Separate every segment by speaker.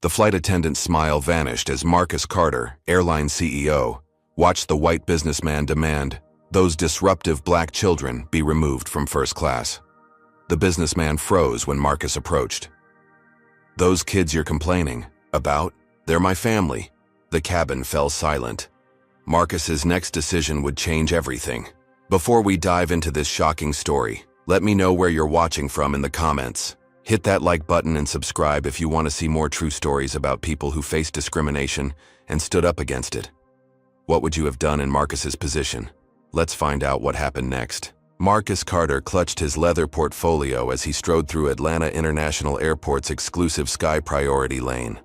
Speaker 1: The flight attendant's smile vanished as Marcus Carter, airline CEO, watched the white businessman demand those disruptive black children be removed from first class. The businessman froze when Marcus approached. "Those kids you're complaining about? They're my family." The cabin fell silent. Marcus's next decision would change everything. Before we dive into this shocking story, let me know where you're watching from in the comments. Hit that like button and subscribe if you want to see more true stories about people who faced discrimination and stood up against it. What would you have done in Marcus's position? Let's find out what happened next. Marcus Carter clutched his leather portfolio as he strode through Atlanta International Airport's exclusive Sky Priority lane.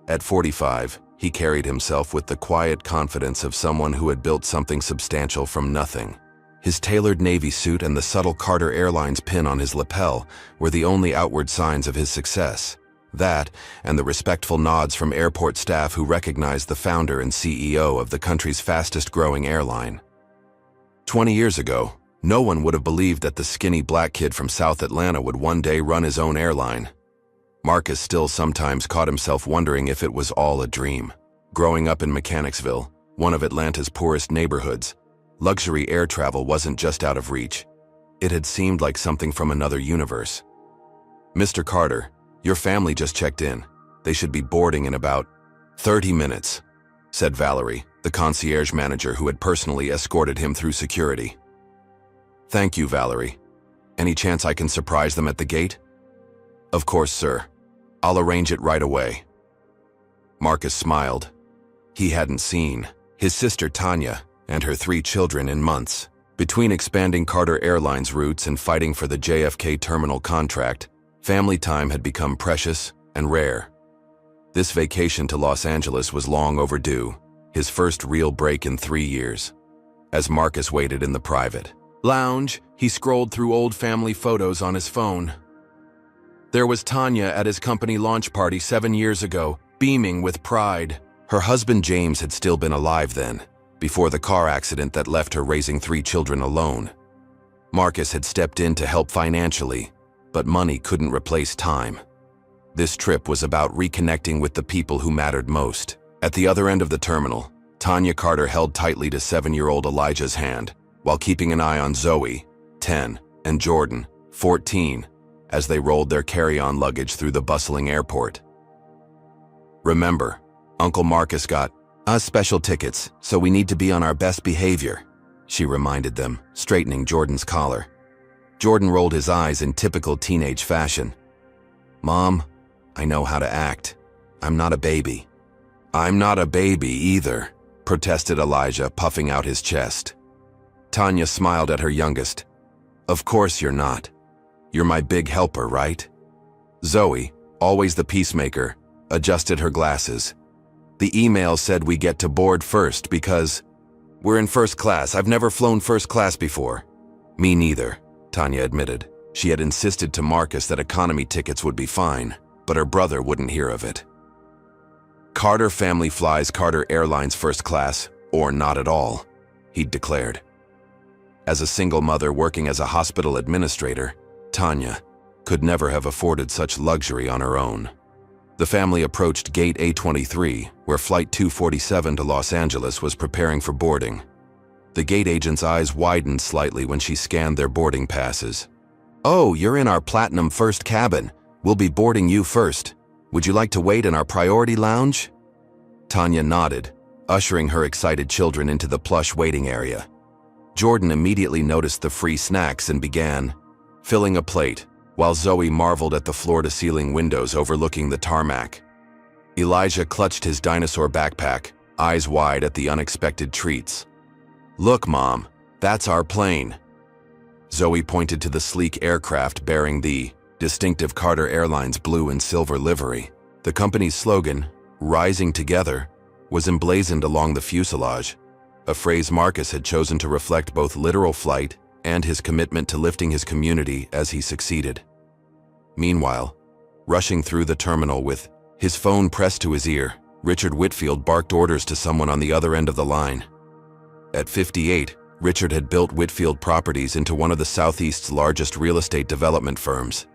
Speaker 1: At 45, he carried himself with the quiet confidence of someone who had built something substantial from nothing. His tailored Navy suit and the subtle Carter Airlines pin on his lapel were the only outward signs of his success. That, and the respectful nods from airport staff who recognized the founder and CEO of the country's fastest-growing airline. 20 years ago, no one would have believed that the skinny black kid from South Atlanta would one day run his own airline. Marcus still sometimes caught himself wondering if it was all a dream. Growing up in Mechanicsville, one of Atlanta's poorest neighborhoods, luxury air travel wasn't just out of reach. It had seemed like something from another universe. "Mr. Carter, your family just checked in. They should be boarding in about 30 minutes, said Valerie, the concierge manager who had personally escorted him through security. "Thank you, Valerie. Any chance I can surprise them at the gate?" "Of course, sir. I'll arrange it right away." Marcus smiled. He hadn't seen his sister Tanya and her 3 children in months. Between expanding Carter Airlines routes and fighting for the JFK terminal contract, family time had become precious and rare. This vacation to Los Angeles was long overdue, his first real break in 3 years. As Marcus waited in the private lounge, he scrolled through old family photos on his phone. There was Tanya at his company launch party 7 years ago, beaming with pride. Her husband James had still been alive then, before the car accident that left her raising 3 children alone. Marcus had stepped in to help financially, but money couldn't replace time. This trip was about reconnecting with the people who mattered most. At the other end of the terminal, Tanya Carter held tightly to 7-year-old Elijah's hand, while keeping an eye on Zoe, 10, and Jordan, 14, as they rolled their carry-on luggage through the bustling airport. "Remember, Uncle Marcus got us special tickets, so we need to be on our best behavior," she reminded them, straightening Jordan's collar. Jordan rolled his eyes in typical teenage fashion. "Mom, I know how to act. I'm not a baby." "I'm not a baby either," protested Elijah, puffing out his chest. Tanya smiled at her youngest. "Of course you're not. You're my big helper, right?" Zoe, always the peacemaker, adjusted her glasses. "The email said we get to board first because we're in first class. I've never flown first class before." "Me neither," Tanya admitted. She had insisted to Marcus that economy tickets would be fine, but her brother wouldn't hear of it. "Carter family flies Carter Airlines first class, or not at all," he'd declared. As a single mother working as a hospital administrator, Tanya could never have afforded such luxury on her own. The family approached Gate A23, where Flight 247 to Los Angeles was preparing for boarding. The gate agent's eyes widened slightly when she scanned their boarding passes. "Oh, you're in our Platinum First cabin. We'll be boarding you first. Would you like to wait in our priority lounge?" Tanya nodded, ushering her excited children into the plush waiting area. Jordan immediately noticed the free snacks and began filling a plate, while Zoe marveled at the floor-to-ceiling windows overlooking the tarmac. Elijah clutched his dinosaur backpack, eyes wide at the unexpected treats. "Look, Mom, that's our plane." Zoe pointed to the sleek aircraft bearing the distinctive Carter Airlines blue and silver livery. The company's slogan, "Rising Together," was emblazoned along the fuselage, a phrase Marcus had chosen to reflect both literal flight and his commitment to lifting his community as he succeeded. Meanwhile, rushing through the terminal with his phone pressed to his ear, Richard Whitfield barked orders to someone on the other end of the line. At 58, Richard had built Whitfield Properties into one of the Southeast's largest real estate development firms.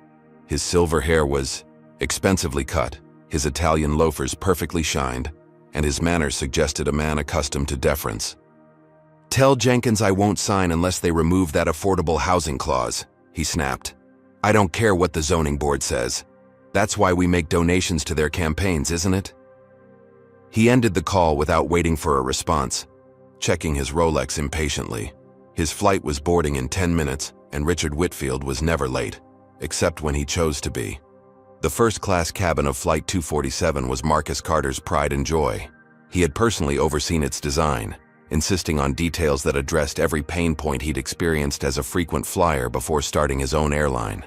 Speaker 1: His silver hair was expensively cut, His Italian loafers perfectly shined, and his manner suggested a man accustomed to deference. "Tell Jenkins I won't sign unless they remove that affordable housing clause," he snapped. "I don't care what the zoning board says. That's why we make donations to their campaigns, isn't it?" He ended the call without waiting for a response, checking his Rolex impatiently. His flight was boarding in 10 minutes, and Richard Whitfield was never late, except when he chose to be. The first-class cabin of Flight 247 was Marcus Carter's pride and joy. He had personally overseen its design, insisting on details that addressed every pain point he'd experienced as a frequent flyer before starting his own airline.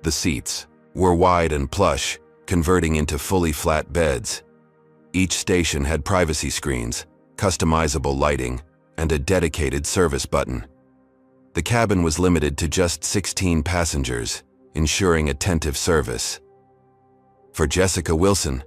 Speaker 1: The seats were wide and plush, converting into fully flat beds. Each station had privacy screens, customizable lighting, and a dedicated service button. The cabin was limited to just 16 passengers, ensuring attentive service. For Jessica Wilson,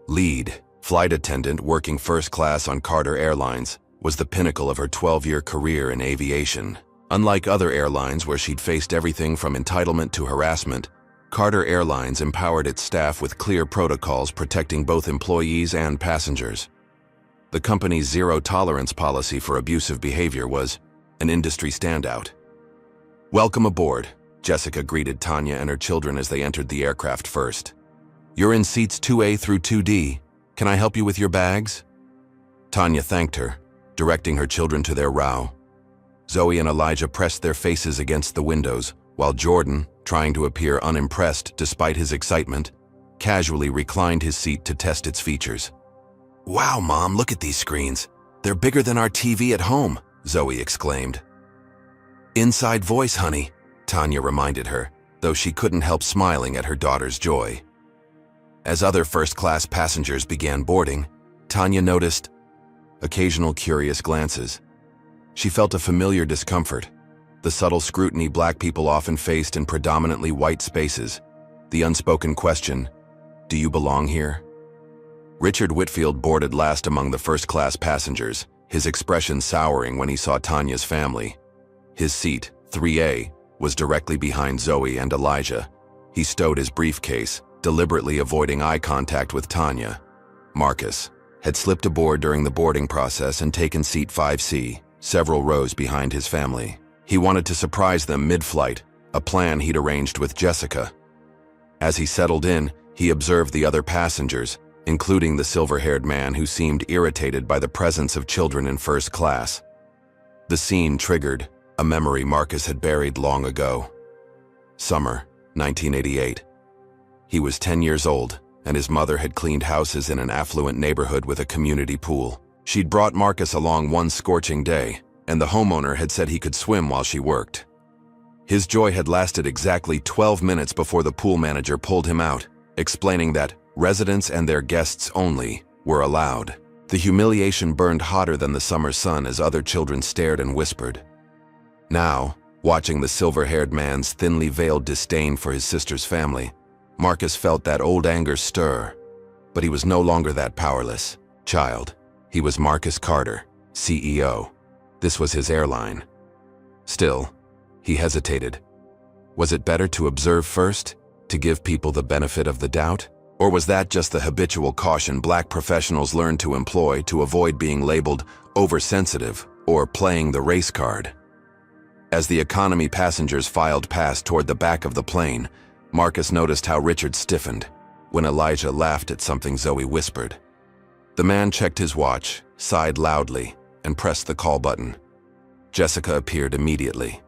Speaker 1: lead flight attendant working first class on Carter Airlines, was the pinnacle of her 12-year career in aviation. Unlike other airlines where she'd faced everything from entitlement to harassment, Carter Airlines empowered its staff with clear protocols protecting both employees and passengers. The company's zero-tolerance policy for abusive behavior was an industry standout. "Welcome aboard," Jessica greeted Tanya and her children as they entered the aircraft first. "You're in seats 2A through 2D. Can I help you with your bags?" Tanya thanked her, directing her children to their row. Zoe and Elijah pressed their faces against the windows, while Jordan, trying to appear unimpressed despite his excitement, casually reclined his seat to test its features. "Wow, Mom, look at these screens. They're bigger than our TV at home," Zoe exclaimed. "Inside voice, honey," Tanya reminded her, though she couldn't help smiling at her daughter's joy. As other first-class passengers began boarding, Tanya noticed occasional curious glances. She felt a familiar discomfort, the subtle scrutiny Black people often faced in predominantly white spaces, the unspoken question, "Do you belong here?" Richard Whitfield boarded last among the first-class passengers, his expression souring when he saw Tanya's family. His seat, 3A, was directly behind Zoe and Elijah. He stowed his briefcase, deliberately avoiding eye contact with Tanya. Marcus had slipped aboard during the boarding process and taken seat 5C, several rows behind his family. He wanted to surprise them mid-flight, a plan he'd arranged with Jessica. As he settled in, he observed the other passengers, including the silver-haired man who seemed irritated by the presence of children in first class. The scene triggered a memory Marcus had buried long ago. Summer, 1988. He was 10 years old, and his mother had cleaned houses in an affluent neighborhood with a community pool. She'd brought Marcus along one scorching day, and the homeowner had said he could swim while she worked. His joy had lasted exactly 12 minutes before the pool manager pulled him out, explaining that residents and their guests only were allowed. The humiliation burned hotter than the summer sun as other children stared and whispered. Now, watching the silver-haired man's thinly veiled disdain for his sister's family, Marcus felt that old anger stir. But he was no longer that powerless child. He was Marcus Carter, CEO. This was his airline. Still, he hesitated. Was it better to observe first, to give people the benefit of the doubt? Or was that just the habitual caution Black professionals learned to employ to avoid being labeled oversensitive or playing the race card? As the economy passengers filed past toward the back of the plane, Marcus noticed how Richard stiffened when Elijah laughed at something Zoe whispered. The man checked his watch, sighed loudly, and pressed the call button. Jessica appeared immediately.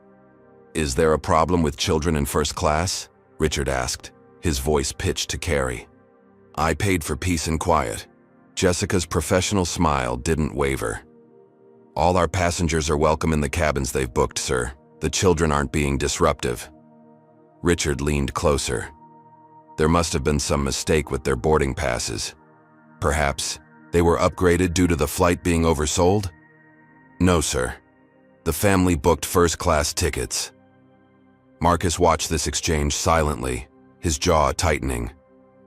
Speaker 1: "Is there a problem with children in first class?" Richard asked, his voice pitched to Carrie. "I paid for peace and quiet." Jessica's professional smile didn't waver. "All our passengers are welcome in the cabins they've booked, sir. The children aren't being disruptive." Richard leaned closer. There must have been some mistake with their boarding passes. Perhaps they were upgraded due to the flight being oversold? "No, sir. The family booked first-class tickets." Marcus watched this exchange silently, his jaw tightening.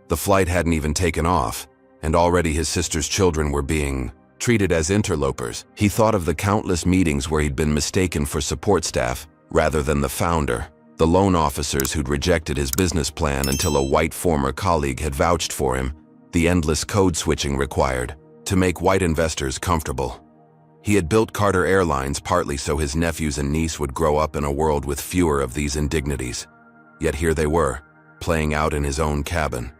Speaker 1: The flight hadn't even taken off, and already his sister's children were being treated as interlopers. He thought of the countless meetings where he'd been mistaken for support staff rather than the founder, The loan officers who'd rejected his business plan until a white former colleague had vouched for him, the endless code switching required to make white investors comfortable. He had built Carter Airlines partly so his nephews and niece would grow up in a world with fewer of these indignities. Yet here they were, playing out in his own cabin.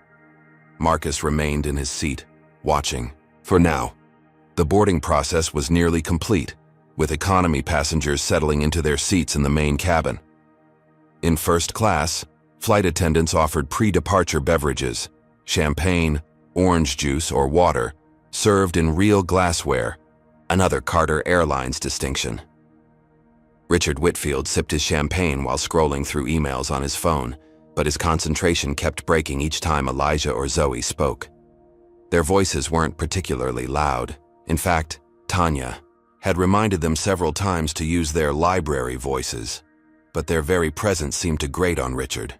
Speaker 1: Marcus remained in his seat, watching. For now, the boarding process was nearly complete, with economy passengers settling into their seats in the main cabin. In first class, flight attendants offered pre-departure beverages, champagne, orange juice, or water, served in real glassware, another Carter Airlines distinction. Richard Whitfield sipped his champagne while scrolling through emails on his phone, but his concentration kept breaking each time Elijah or Zoe spoke. Their voices weren't particularly loud. In fact, Tanya had reminded them several times to use their library voices, but their very presence seemed to grate on Richard.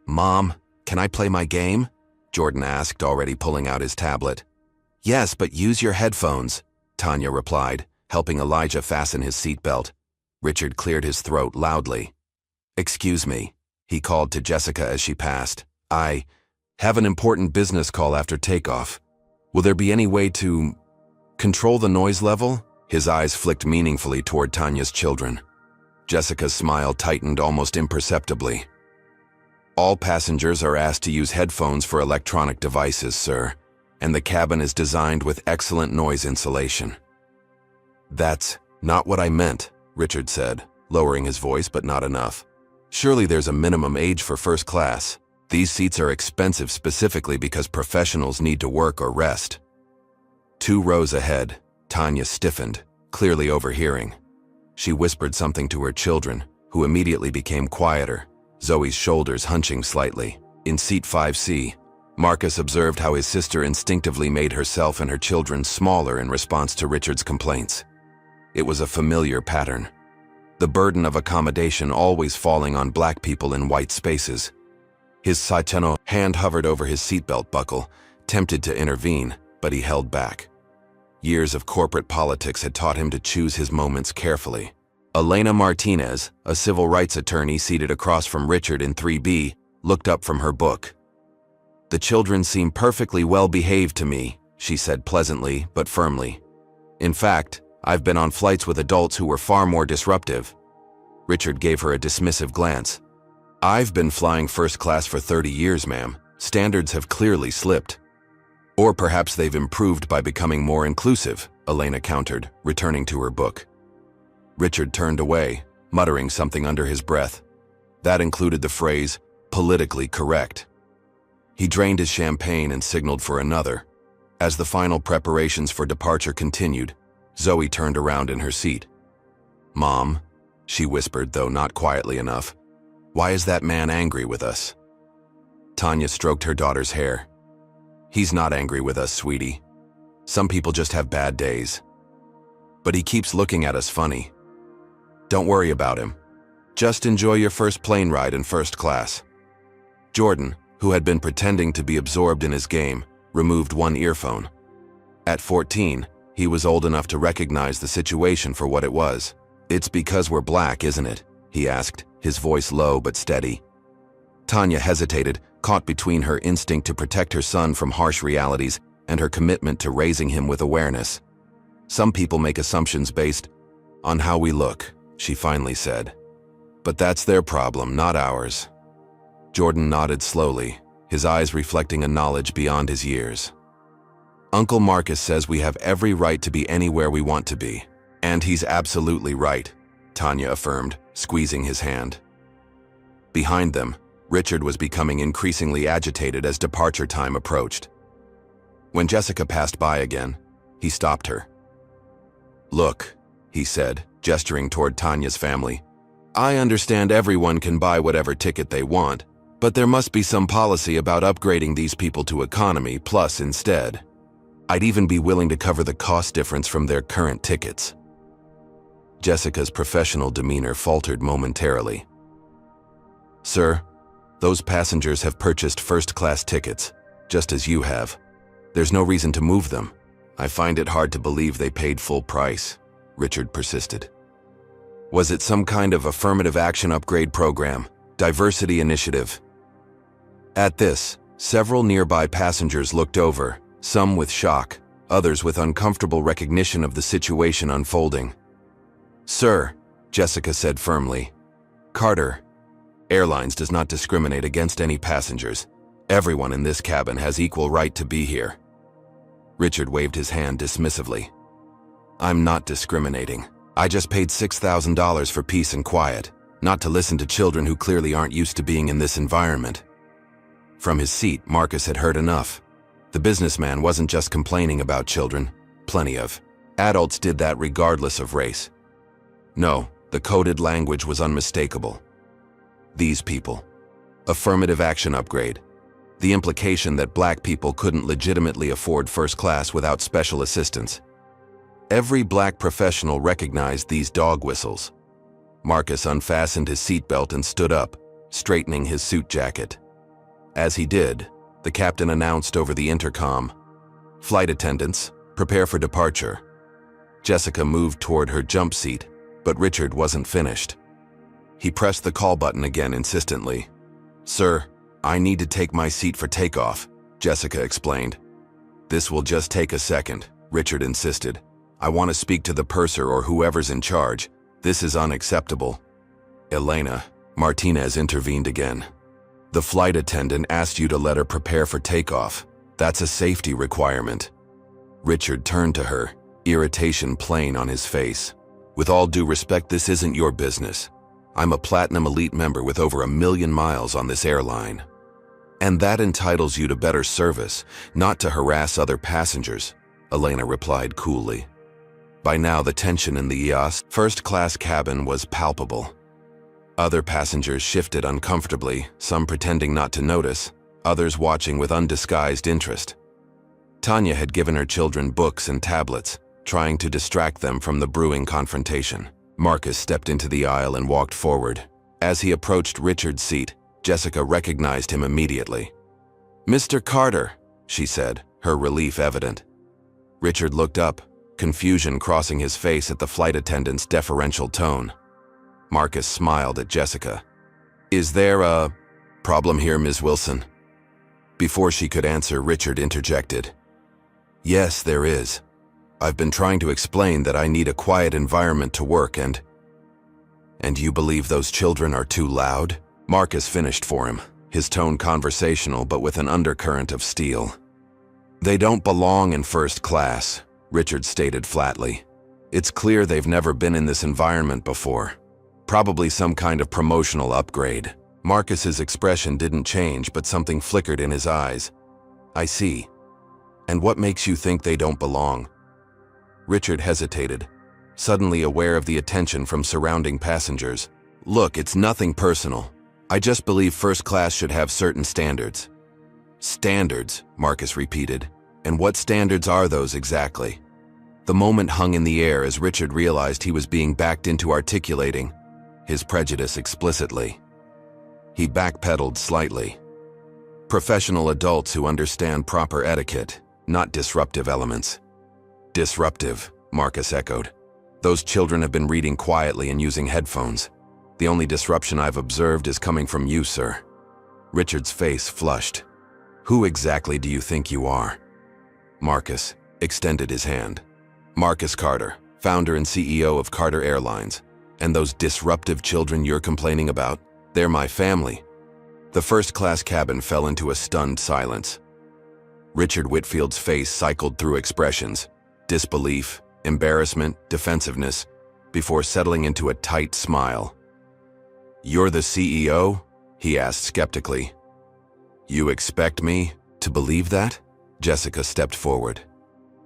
Speaker 1: "Mom, can I play my game?" Jordan asked, already pulling out his tablet. "Yes, but use your headphones," Tanya replied, helping Elijah fasten his seatbelt. Richard cleared his throat loudly. "Excuse me," he called to Jessica as she passed. "I have an important business call after takeoff. Will there be any way to control the noise level?" His eyes flicked meaningfully toward Tanya's children. Jessica's smile tightened almost imperceptibly. "All passengers are asked to use headphones for electronic devices, sir, and the cabin is designed with excellent noise insulation." "That's not what I meant," Richard said, lowering his voice but not enough. "Surely there's a minimum age for first class. These seats are expensive specifically because professionals need to work or rest." 2 rows ahead, Tanya stiffened, clearly overhearing. She whispered something to her children, who immediately became quieter, Zoe's shoulders hunching slightly. In seat 5C, Marcus observed how his sister instinctively made herself and her children smaller in response to Richard's complaints. It was a familiar pattern. The burden of accommodation always falling on black people in white spaces. His Saitano hand hovered over his seatbelt buckle, tempted to intervene, but he held back. Years of corporate politics had taught him to choose his moments carefully. Elena Martinez, a civil rights attorney seated across from Richard in 3B, looked up from her book. "The children seem perfectly well behaved to me," she said pleasantly but firmly. "In fact, I've been on flights with adults who were far more disruptive." Richard gave her a dismissive glance. "I've been flying first class for 30 years, ma'am. Standards have clearly slipped." "Or perhaps they've improved by becoming more inclusive," Elena countered, returning to her book. Richard turned away, muttering something under his breath. That included the phrase, "politically correct." He drained his champagne and signaled for another. As the final preparations for departure continued, Zoe turned around in her seat. "Mom," she whispered, though not quietly enough, "why is that man angry with us?" Tanya stroked her daughter's hair. "He's not angry with us, sweetie. Some people just have bad days. But he keeps looking at us funny. Don't worry about him. Just enjoy your first plane ride in first class." Jordan, who had been pretending to be absorbed in his game, removed one earphone. At 14, he was old enough to recognize the situation for what it was. "It's because we're black, isn't it?" he asked, his voice low but steady. Tanya hesitated, caught between her instinct to protect her son from harsh realities and her commitment to raising him with awareness. "Some people make assumptions based on how we look," she finally said. "But that's their problem, not ours." Jordan nodded slowly, his eyes reflecting a knowledge beyond his years. "Uncle Marcus says we have every right to be anywhere we want to be. And he's absolutely right," Tanya affirmed, squeezing his hand. Behind them, Richard was becoming increasingly agitated as departure time approached. When Jessica passed by again, he stopped her. "Look," he said, gesturing toward Tanya's family. "I understand everyone can buy whatever ticket they want, but there must be some policy about upgrading these people to economy plus instead. I'd even be willing to cover the cost difference from their current tickets." Jessica's professional demeanor faltered momentarily. "Sir, those passengers have purchased first-class tickets, just as you have. There's no reason to move them. I find it hard to believe they paid full price," Richard persisted. "Was it some kind of affirmative action upgrade program?" Diversity initiative. At this, several nearby passengers looked over, some with shock, others with uncomfortable recognition of the situation unfolding. "Sir," Jessica said firmly, "Carter Airlines does not discriminate against any passengers. Everyone in this cabin has equal right to be here." Richard waved his hand dismissively. "I'm not discriminating. I just paid $6,000 for peace and quiet, not to listen to children who clearly aren't used to being in this environment." From his seat, Marcus had heard enough. The businessman wasn't just complaining about children. Plenty of adults did that regardless of race. No, the coded language was unmistakable. These people. Affirmative action upgrade. The implication that black people couldn't legitimately afford first class without special assistance. Every black professional recognized these dog whistles. Marcus unfastened his seatbelt and stood up, straightening his suit jacket. As he did, the captain announced over the intercom, "Flight attendants, prepare for departure." Jessica moved toward her jump seat, but Richard wasn't finished. He pressed the call button again insistently. "Sir, I need to take my seat for takeoff," Jessica explained. "This will just take a second," Richard insisted. "I want to speak to the purser or whoever's in charge. This is unacceptable." "Elena," Martinez intervened again. "The flight attendant asked you to let her prepare for takeoff. That's a safety requirement." Richard turned to her, irritation plain on his face. "With all due respect, this isn't your business. I'm a Platinum Elite member with over 1 million miles on this airline. And that entitles you to better service, not to harass other passengers," Elena replied coolly. By now, the tension in the EOS first-class cabin was palpable. Other passengers shifted uncomfortably, some pretending not to notice, others watching with undisguised interest. Tanya had given her children books and tablets, trying to distract them from the brewing confrontation. Marcus stepped into the aisle and walked forward. As he approached Richard's seat, Jessica recognized him immediately. "Mr. Carter," she said, her relief evident. Richard looked up, confusion crossing his face at the flight attendant's deferential tone. Marcus smiled at Jessica. "Is there a problem here, Ms. Wilson?" Before she could answer, Richard interjected. "Yes, there is. I've been trying to explain that I need a quiet environment to work and you believe those children are too loud?" Marcus finished for him, his tone conversational but with an undercurrent of steel. "They don't belong in first class," Richard stated flatly. "It's clear they've never been in this environment before. Probably some kind of promotional upgrade." Marcus's expression didn't change, but something flickered in his eyes. "I see. And what makes you think they don't belong?" Richard hesitated, suddenly aware of the attention from surrounding passengers. "Look, it's nothing personal. I just believe first class should have certain standards." "Standards," Marcus repeated. "And what standards are those exactly?" The moment hung in the air as Richard realized he was being backed into articulating his prejudice explicitly. He backpedaled slightly. "Professional adults who understand proper etiquette, not disruptive elements." "Disruptive," Marcus echoed. "Those children have been reading quietly and using headphones. The only disruption I've observed is coming from you, sir." Richard's face flushed. "Who exactly do you think you are?" Marcus extended his hand. "Marcus Carter, founder and CEO of Carter Airlines. And those disruptive children you're complaining about, they're my family." The first-class cabin fell into a stunned silence. Richard Whitfield's face cycled through expressions: disbelief, embarrassment, defensiveness, before settling into a tight smile. "You're the CEO?" he asked skeptically. "You expect me to believe that?" Jessica stepped forward.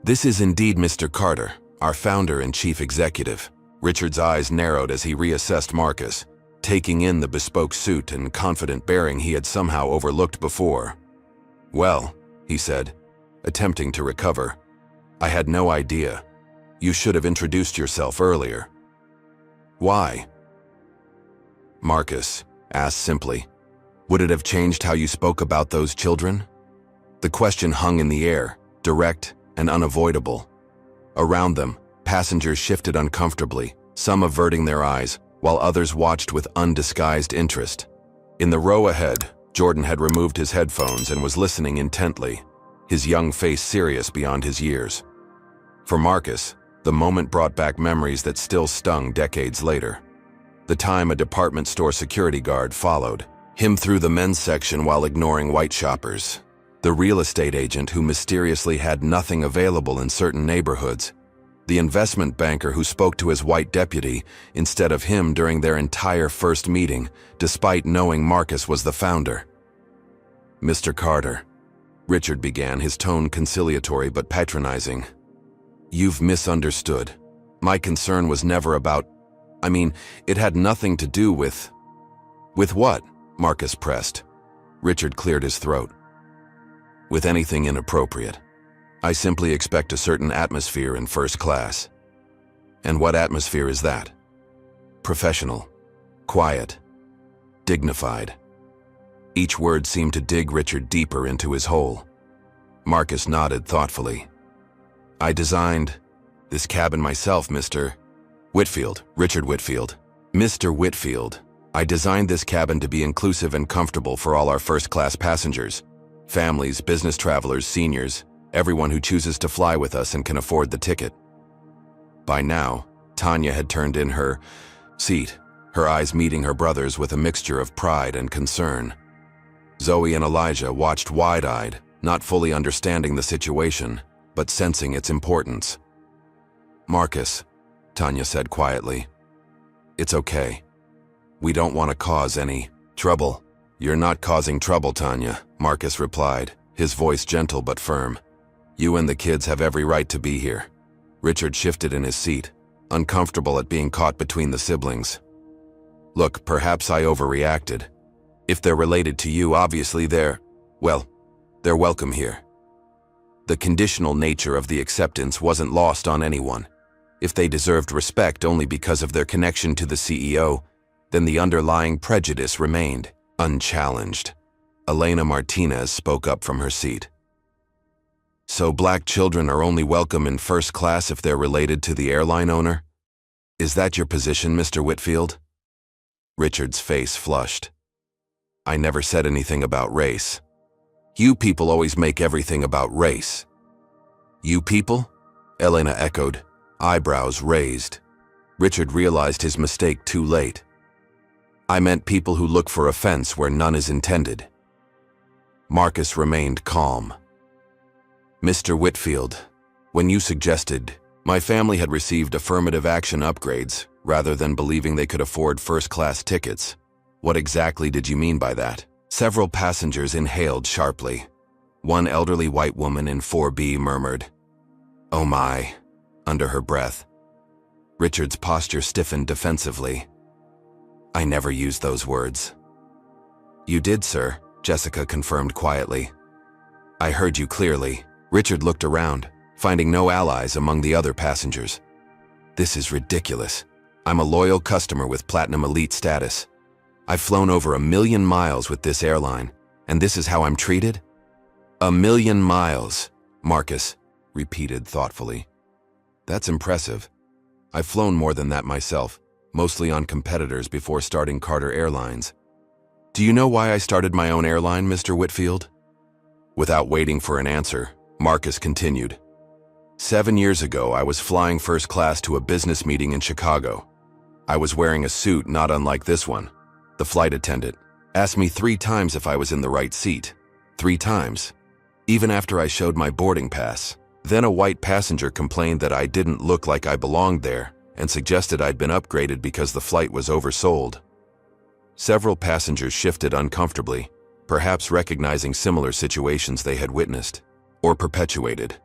Speaker 1: "This is indeed Mr. Carter, our founder and chief executive." Richard's eyes narrowed as he reassessed Marcus, taking in the bespoke suit and confident bearing he had somehow overlooked before. "Well," he said, attempting to recover, "I had no idea. You should have introduced yourself earlier." "Why?" Marcus asked simply. "Would it have changed how you spoke about those children?" The question hung in the air, direct and unavoidable. Around them, passengers shifted uncomfortably, some averting their eyes, while others watched with undisguised interest. In the row ahead, Jordan had removed his headphones and was listening intently, his young face serious beyond his years. For Marcus, the moment brought back memories that still stung decades later. The time a department store security guard followed him through the men's section while ignoring white shoppers. The real estate agent who mysteriously had nothing available in certain neighborhoods. The investment banker who spoke to his white deputy instead of him during their entire first meeting, despite knowing Marcus was the founder. "Mr. Carter," Richard began, his tone conciliatory but patronizing. "You've misunderstood. My concern was never about... it had nothing to do with..." "With what?" Marcus pressed. Richard cleared his throat. "With anything inappropriate. I simply expect a certain atmosphere in first class." "And what atmosphere is that?" "Professional. Quiet. Dignified." Each word seemed to dig Richard deeper into his hole. Marcus nodded thoughtfully. "I designed this cabin myself, Mr. Whitfield. Richard Whitfield. Mr. Whitfield. I designed this cabin to be inclusive and comfortable for all our first-class passengers. Families, business travelers, seniors, everyone who chooses to fly with us and can afford the ticket." By now, Tanya had turned in her seat, her eyes meeting her brother's with a mixture of pride and concern. Zoe and Elijah watched wide-eyed, not fully understanding the situation, but sensing its importance. "Marcus," Tanya said quietly, "it's okay. We don't want to cause any trouble." "You're not causing trouble, Tanya," Marcus replied, his voice gentle but firm. "You and the kids have every right to be here." Richard shifted in his seat, uncomfortable at being caught between the siblings. "Look, perhaps I overreacted. If they're related to you, obviously they're welcome here." The conditional nature of the acceptance wasn't lost on anyone. If they deserved respect only because of their connection to the CEO, then the underlying prejudice remained unchallenged. Elena Martinez spoke up from her seat. "So black children are only welcome in first class if they're related to the airline owner? Is that your position, Mr. Whitfield?" Richard's face flushed. "I never said anything about race." "You people always make everything about race." "You people?" Elena echoed, eyebrows raised. Richard realized his mistake too late. "I meant people who look for offense where none is intended." Marcus remained calm. "Mr. Whitfield, when you suggested my family had received affirmative action upgrades rather than believing they could afford first-class tickets, what exactly did you mean by that?" Several passengers inhaled sharply. One elderly white woman in 4B murmured, "Oh my," under her breath. Richard's posture stiffened defensively. "I never used those words." "You did, sir," Jessica confirmed quietly. "I heard you clearly." Richard looked around, finding no allies among the other passengers. "This is ridiculous. I'm a loyal customer with Platinum Elite status. I've flown over 1,000,000 miles with this airline, and this is how I'm treated?" "1,000,000 miles," Marcus repeated thoughtfully. "That's impressive. I've flown more than that myself, mostly on competitors before starting Carter Airlines. Do you know why I started my own airline, Mr. Whitfield?" Without waiting for an answer, Marcus continued. 7 years ago, I was flying first class to a business meeting in Chicago. I was wearing a suit not unlike this one. The flight attendant asked me 3 times if I was in the right seat. 3 times. Even after I showed my boarding pass. Then a white passenger complained that I didn't look like I belonged there and suggested I'd been upgraded because the flight was oversold. Several passengers shifted uncomfortably, perhaps recognizing similar situations they had witnessed or perpetuated.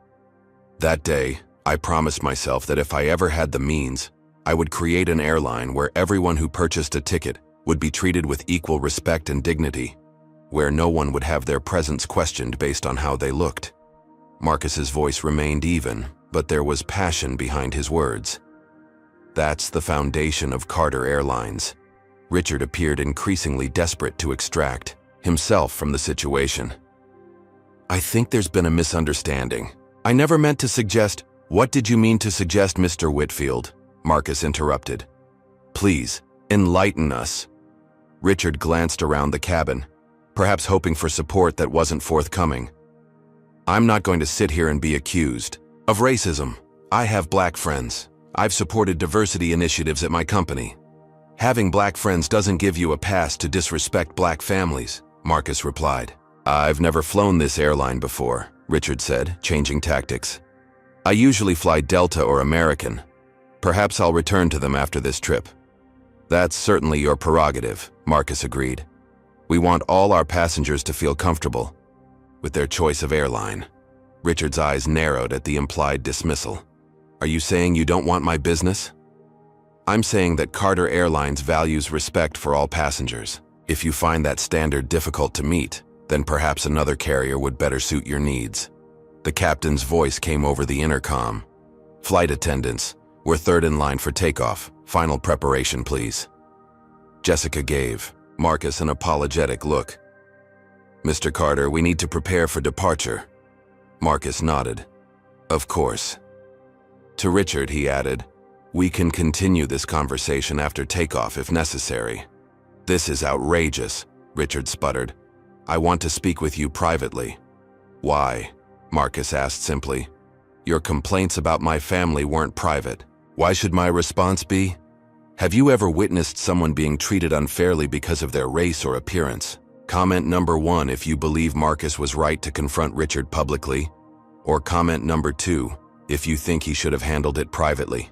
Speaker 1: That day, I promised myself that if I ever had the means, I would create an airline where everyone who purchased a ticket would be treated with equal respect and dignity, where no one would have their presence questioned based on how they looked. Marcus's voice remained even, but there was passion behind his words. That's the foundation of Carter Airlines. Richard appeared increasingly desperate to extract himself from the situation. "I think there's been a misunderstanding. I never meant to suggest..." "What did you mean to suggest, Mr. Whitfield?" Marcus interrupted. "Please, enlighten us." Richard glanced around the cabin, perhaps hoping for support that wasn't forthcoming. I'm not going to sit here and be accused of racism. I have black friends. I've supported diversity initiatives at my company. Having black friends doesn't give you a pass to disrespect black families, Marcus replied. I've never flown this airline before, Richard said, changing tactics. I usually fly Delta or American. Perhaps I'll return to them after this trip. That's certainly your prerogative, Marcus agreed. We want all our passengers to feel comfortable with their choice of airline. Richard's eyes narrowed at the implied dismissal. Are you saying you don't want my business? I'm saying that Carter Airlines values respect for all passengers. If you find that standard difficult to meet, then perhaps another carrier would better suit your needs. The captain's voice came over the intercom. Flight attendants, we're third in line for takeoff. Final preparation, please. Jessica gave Marcus an apologetic look. Mr. Carter, we need to prepare for departure. Marcus nodded. Of course. To Richard, he added, we can continue this conversation after takeoff if necessary. This is outrageous, Richard sputtered. I want to speak with you privately. Why? Marcus asked simply. Your complaints about my family weren't private. Why should my response be? Have you ever witnessed someone being treated unfairly because of their race or appearance? Comment number 1 if you believe Marcus was right to confront Richard publicly, or comment number 2 if you think he should have handled it privately.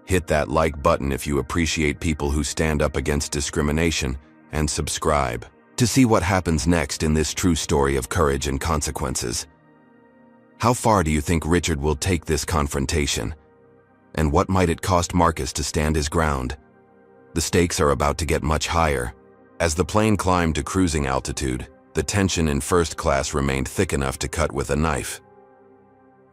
Speaker 1: Hit that like button if you appreciate people who stand up against discrimination, and subscribe to see what happens next in this true story of courage and consequences. How far do you think Richard will take this confrontation? And what might it cost Marcus to stand his ground? The stakes are about to get much higher. As the plane climbed to cruising altitude, the tension in first class remained thick enough to cut with a knife.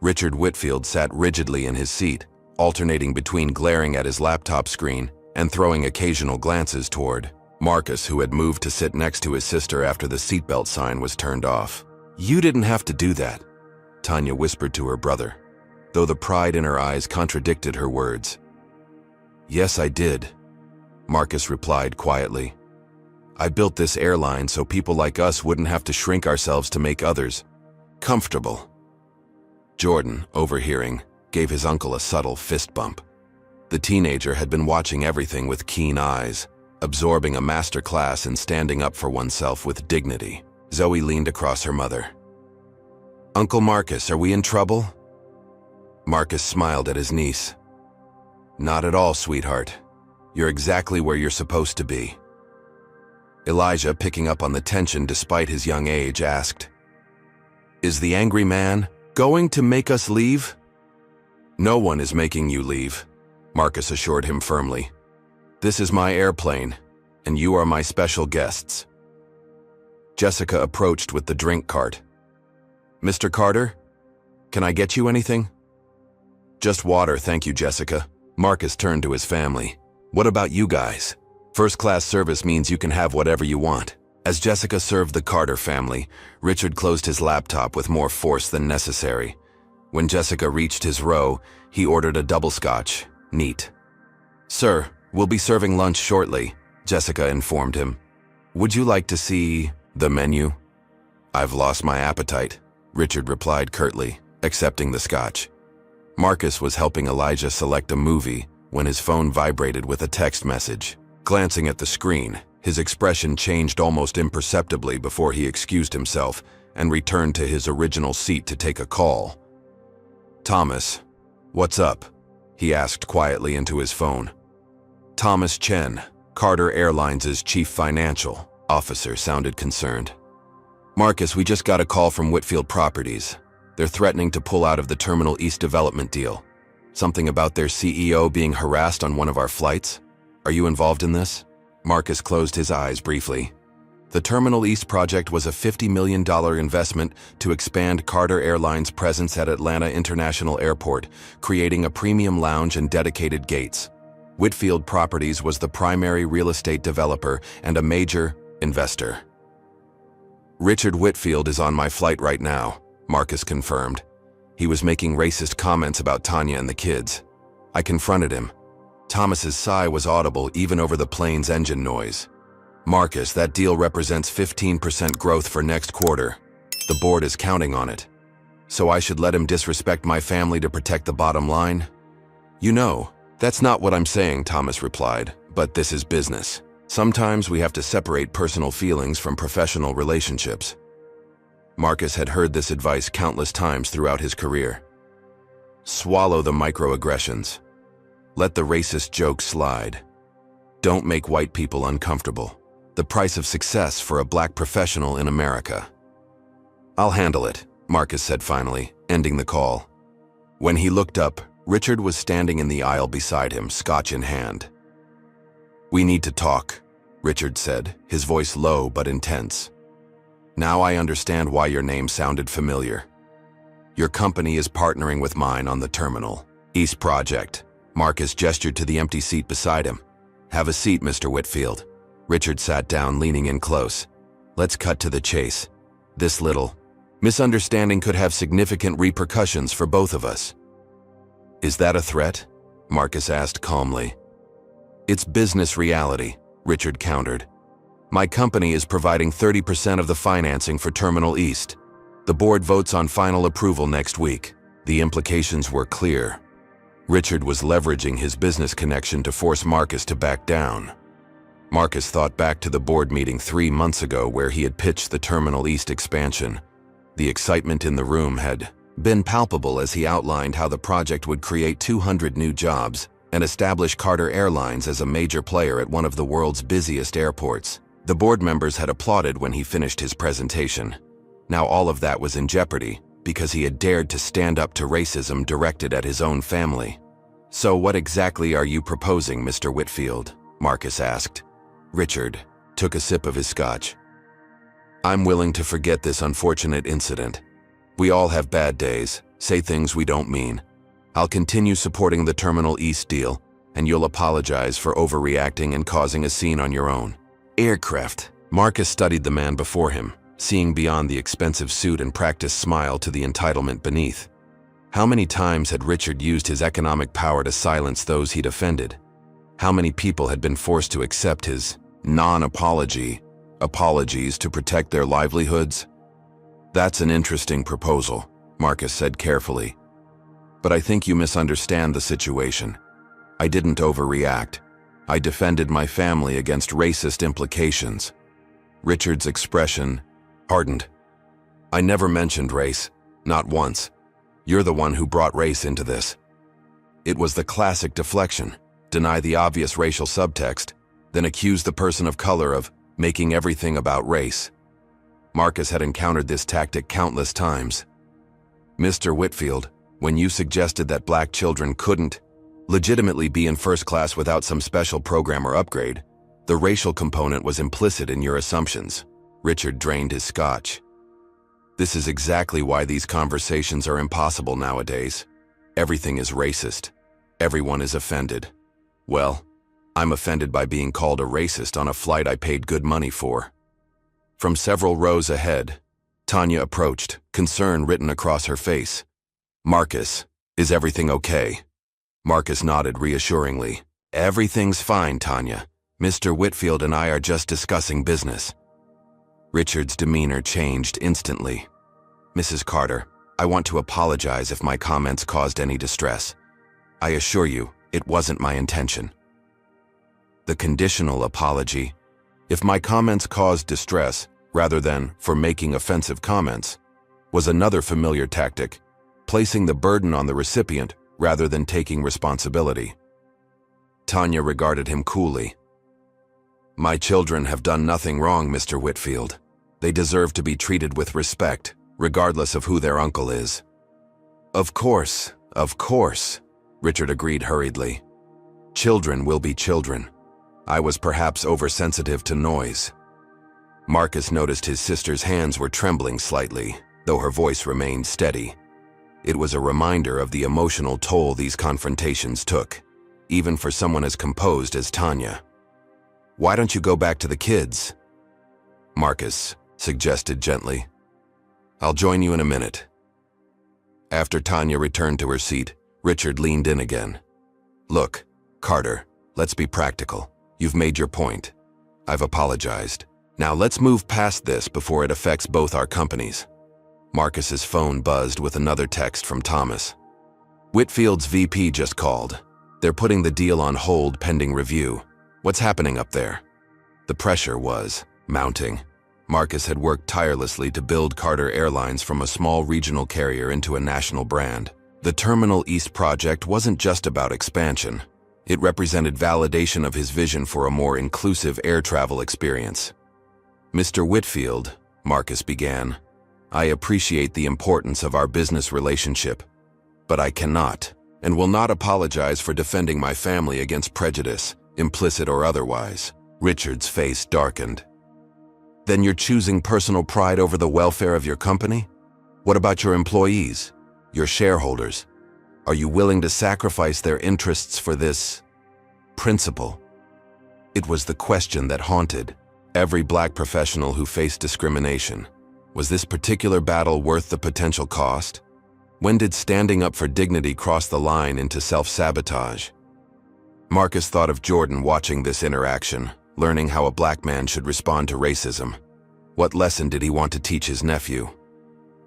Speaker 1: Richard Whitfield sat rigidly in his seat, alternating between glaring at his laptop screen and throwing occasional glances toward Marcus, who had moved to sit next to his sister after the seatbelt sign was turned off. You didn't have to do that, Tanya whispered to her brother, though the pride in her eyes contradicted her words. Yes, I did, Marcus replied quietly. I built this airline so people like us wouldn't have to shrink ourselves to make others comfortable. Jordan, overhearing, gave his uncle a subtle fist bump. The teenager had been watching everything with keen eyes, absorbing a master class in standing up for oneself with dignity. Zoe leaned across her mother. Uncle Marcus, are we in trouble? Marcus smiled at his niece. Not at all, sweetheart. You're exactly where you're supposed to be. Elijah, picking up on the tension despite his young age, asked, Is the angry man going to make us leave? No one is making you leave, Marcus assured him firmly. This is my airplane, and you are my special guests. Jessica approached with the drink cart. Mr. Carter, can I get you anything? Just water, thank you, Jessica. Marcus turned to his family. What about you guys? First-class service means you can have whatever you want. As Jessica served the Carter family, Richard closed his laptop with more force than necessary. When Jessica reached his row, he ordered a double scotch. Neat. Sir, we'll be serving lunch shortly, Jessica informed him. Would you like to see the menu? I've lost my appetite, Richard replied curtly, accepting the scotch. Marcus was helping Elijah select a movie when his phone vibrated with a text message. Glancing at the screen, his expression changed almost imperceptibly before he excused himself and returned to his original seat to take a call. Thomas, what's up? He asked quietly into his phone. Thomas Chen, Carter Airlines' chief financial officer, sounded concerned. Marcus, we just got a call from Whitfield Properties. They're threatening to pull out of the Terminal East development deal. Something about their CEO being harassed on one of our flights? Are you involved in this? Marcus closed his eyes briefly. The Terminal East project was a $50 million investment to expand Carter Airlines' presence at Atlanta International Airport, creating a premium lounge and dedicated gates. Whitfield Properties was the primary real estate developer and a major investor. Richard Whitfield is on my flight right now, Marcus confirmed. He was making racist comments about Tanya and the kids. I confronted him. Thomas's sigh was audible even over the plane's engine noise. Marcus, that deal represents 15% growth for next quarter. The board is counting on it. So I should let him disrespect my family to protect the bottom line? You know, that's not what I'm saying, Thomas replied, but this is business. Sometimes we have to separate personal feelings from professional relationships. Marcus had heard this advice countless times throughout his career. Swallow the microaggressions. Let the racist jokes slide. Don't make white people uncomfortable. The price of success for a black professional in America. I'll handle it, Marcus said finally, ending the call. When he looked up, Richard was standing in the aisle beside him, scotch in hand. We need to talk, Richard said, his voice low but intense. Now I understand why your name sounded familiar. Your company is partnering with mine on the Terminal East project. Marcus gestured to the empty seat beside him. Have a seat, Mr. Whitfield. Richard sat down, leaning in close. Let's cut to the chase. This little misunderstanding could have significant repercussions for both of us. Is that a threat? Marcus asked calmly. It's business reality, Richard countered. My company is providing 30% of the financing for Terminal East. The board votes on final approval next week. The implications were clear. Richard was leveraging his business connection to force Marcus to back down. Marcus thought back to the board meeting 3 months ago where he had pitched the Terminal East expansion. The excitement in the room had been palpable as he outlined how the project would create 200 new jobs and establish Carter Airlines as a major player at one of the world's busiest airports. The board members had applauded when he finished his presentation. Now all of that was in jeopardy because he had dared to stand up to racism directed at his own family. So what exactly are you proposing, Mr. Whitfield? Marcus asked. Richard took a sip of his scotch. I'm willing to forget this unfortunate incident. We all have bad days, say things we don't mean. I'll continue supporting the Terminal East deal, and you'll apologize for overreacting and causing a scene on your own. Aircraft. Marcus studied the man before him, seeing beyond the expensive suit and practiced smile to the entitlement beneath. How many times had Richard used his economic power to silence those he'd offended? How many people had been forced to accept his apologies to protect their livelihoods? That's an interesting proposal, Marcus said carefully. But I think you misunderstand the situation. I didn't overreact. I defended my family against racist implications. Richard's expression hardened. I never mentioned race, not once. You're the one who brought race into this. It was the classic deflection. Deny the obvious racial subtext, then accuse the person of color of making everything about race. Marcus had encountered this tactic countless times. Mr. Whitfield, when you suggested that black children couldn't legitimately be in first class without some special program or upgrade, the racial component was implicit in your assumptions. Richard drained his scotch. This is exactly why these conversations are impossible nowadays. Everything is racist. Everyone is offended. Well, I'm offended by being called a racist on a flight I paid good money for. From several rows ahead, Tanya approached, concern written across her face. Marcus, is everything okay? Marcus nodded reassuringly. Everything's fine, Tanya. Mr. Whitfield and I are just discussing business. Richard's demeanor changed instantly. Mrs. Carter, I want to apologize if my comments caused any distress. I assure you, it wasn't my intention. The conditional apology. If my comments caused distress, rather than for making offensive comments, was another familiar tactic, placing the burden on the recipient rather than taking responsibility. Tanya regarded him coolly. My children have done nothing wrong, Mr. Whitfield. They deserve to be treated with respect, regardless of who their uncle is. Of course, Richard agreed hurriedly. Children will be children. I was perhaps oversensitive to noise. Marcus noticed his sister's hands were trembling slightly, though her voice remained steady. It was a reminder of the emotional toll these confrontations took, even for someone as composed as Tanya. Why don't you go back to the kids? Marcus suggested gently. I'll join you in a minute. After Tanya returned to her seat, Richard leaned in again. Look, Carter, let's be practical. You've made your point. I've apologized. Now let's move past this before it affects both our companies. Marcus's phone buzzed with another text from Thomas. Whitfield's VP just called. They're putting the deal on hold pending review. What's happening up there? The pressure was mounting. Marcus had worked tirelessly to build Carter Airlines from a small regional carrier into a national brand. The Terminal East project wasn't just about expansion. It represented validation of his vision for a more inclusive air travel experience. Mr. Whitfield, Marcus began, I appreciate the importance of our business relationship, but I cannot and will not apologize for defending my family against prejudice, implicit or otherwise. Richard's face darkened. Then you're choosing personal pride over the welfare of your company? What about your employees, your shareholders? Are you willing to sacrifice their interests for this principle? It was the question that haunted every Black professional who faced discrimination. Was this particular battle worth the potential cost? When did standing up for dignity cross the line into self-sabotage? Marcus thought of Jordan watching this interaction, learning how a Black man should respond to racism. What lesson did he want to teach his nephew?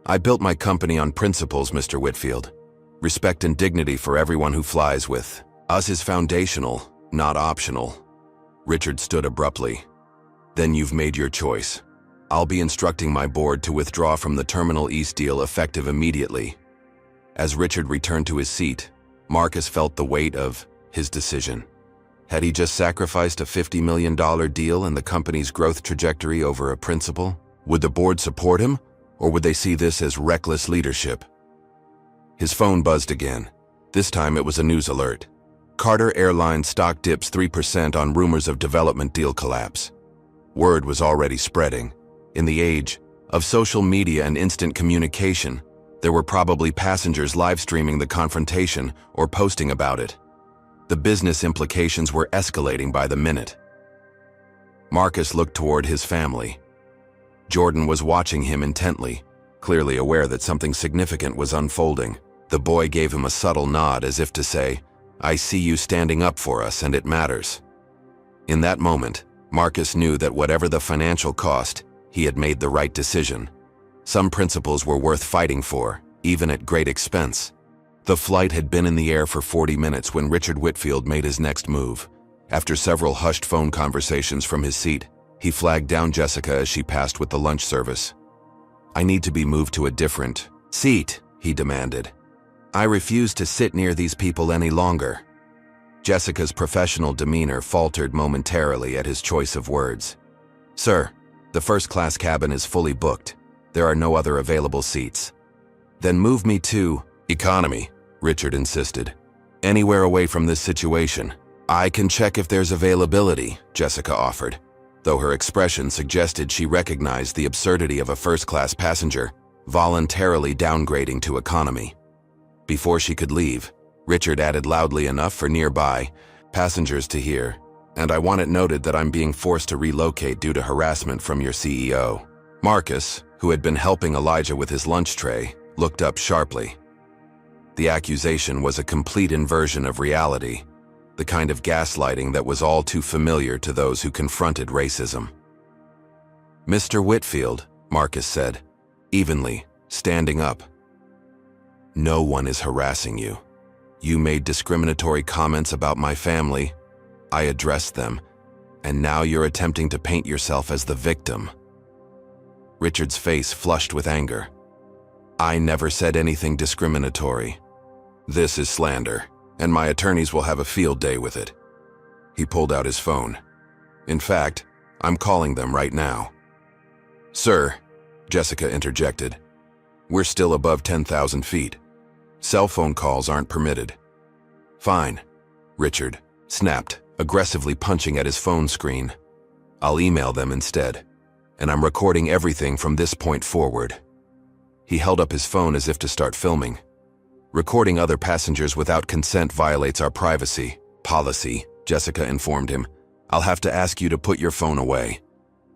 Speaker 1: I built my company on principles, Mr. Whitfield. Respect and dignity for everyone who flies with us is foundational, not optional. Richard stood abruptly. Then you've made your choice. I'll be instructing my board to withdraw from the Terminal East deal effective immediately. As Richard returned to his seat, Marcus felt the weight of his decision. Had he just sacrificed a $50 million deal and the company's growth trajectory over a principle? Would the board support him, or would they see this as reckless leadership? His phone buzzed again. This time it was a news alert. Carter Airlines stock dips 3% on rumors of development deal collapse. Word was already spreading. In the age of social media and instant communication, there were probably passengers live streaming the confrontation or posting about it. The business implications were escalating by the minute. Marcus looked toward his family. Jordan was watching him intently, clearly aware that something significant was unfolding. The boy gave him a subtle nod as if to say, I see you standing up for us and it matters. In that moment, Marcus knew that whatever the financial cost, he had made the right decision. Some principles were worth fighting for, even at great expense. The flight had been in the air for 40 minutes when Richard Whitfield made his next move. After several hushed phone conversations from his seat, he flagged down Jessica as she passed with the lunch service. I need to be moved to a different seat, he demanded. I refuse to sit near these people any longer. Jessica's professional demeanor faltered momentarily at his choice of words. Sir, the first-class cabin is fully booked. There are no other available seats. Then move me to economy, Richard insisted. Anywhere away from this situation. I can check if there's availability, Jessica offered, though her expression suggested she recognized the absurdity of a first-class passenger voluntarily downgrading to economy. Before she could leave, Richard added loudly enough for nearby passengers to hear, and I want it noted that I'm being forced to relocate due to harassment from your CEO. Marcus, who had been helping Elijah with his lunch tray, looked up sharply. The accusation was a complete inversion of reality, the kind of gaslighting that was all too familiar to those who confronted racism. Mr. Whitfield, Marcus said, evenly, standing up. No one is harassing you. You made discriminatory comments about my family. I addressed them, and now you're attempting to paint yourself as the victim. Richard's face flushed with anger. I never said anything discriminatory. This is slander, and my attorneys will have a field day with it. He pulled out his phone. In fact, I'm calling them right now. Sir, Jessica interjected, we're still above 10,000 feet. Cell phone calls aren't permitted. Fine, Richard snapped, aggressively punching at his phone screen. I'll email them instead, and I'm recording everything from this point forward. He held up his phone as if to start filming. Recording other passengers without consent violates our privacy policy, Jessica informed him. I'll have to ask you to put your phone away.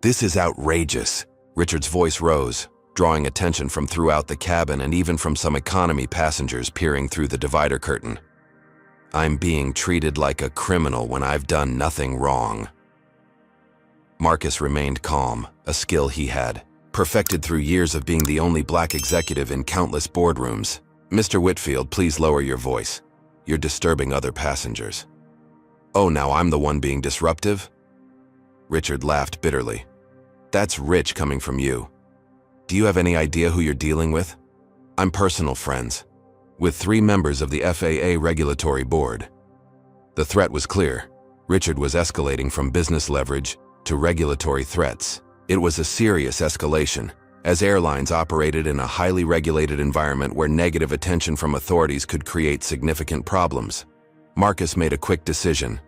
Speaker 1: This is outrageous. Richard's voice rose, drawing attention from throughout the cabin and even from some economy passengers peering through the divider curtain. I'm being treated like a criminal when I've done nothing wrong. Marcus remained calm, a skill he had perfected through years of being the only black executive in countless boardrooms. "Mr. Whitfield, please lower your voice. You're disturbing other passengers." "Oh, now I'm the one being disruptive?" Richard laughed bitterly. "That's rich coming from you. Do you have any idea who you're dealing with? I'm personal friends with 3 members of the FAA Regulatory Board." The threat was clear. Richard was escalating from business leverage to regulatory threats. It was a serious escalation, as airlines operated in a highly regulated environment where negative attention from authorities could create significant problems. Marcus made a quick decision.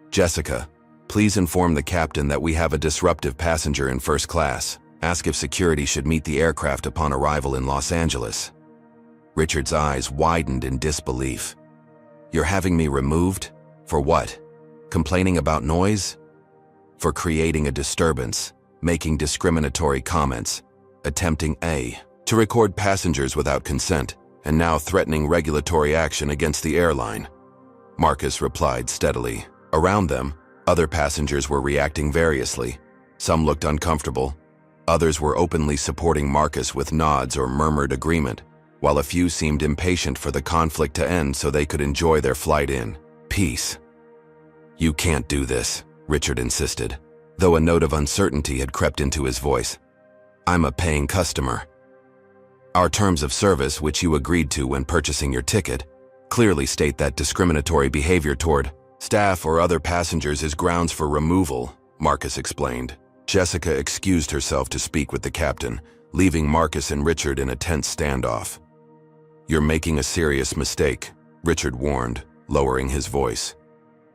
Speaker 1: "Jessica, please inform the captain that we have a disruptive passenger in first class. Ask if security should meet the aircraft upon arrival in Los Angeles." Richard's eyes widened in disbelief. "You're having me removed? For what? Complaining about noise? For creating a disturbance, making discriminatory comments, attempting to record passengers without consent, and now threatening regulatory action against the airline." Marcus replied steadily. Around them, other passengers were reacting variously. Some looked uncomfortable. Others were openly supporting Marcus with nods or murmured agreement, while a few seemed impatient for the conflict to end so they could enjoy their flight in peace. "You can't do this," Richard insisted, though a note of uncertainty had crept into his voice. "I'm a paying customer. Our terms of service, which you agreed to when purchasing your ticket, clearly state that discriminatory behavior toward staff or other passengers is grounds for removal," Marcus explained. Jessica excused herself to speak with the captain, leaving Marcus and Richard in a tense standoff. "You're making a serious mistake," Richard warned, lowering his voice.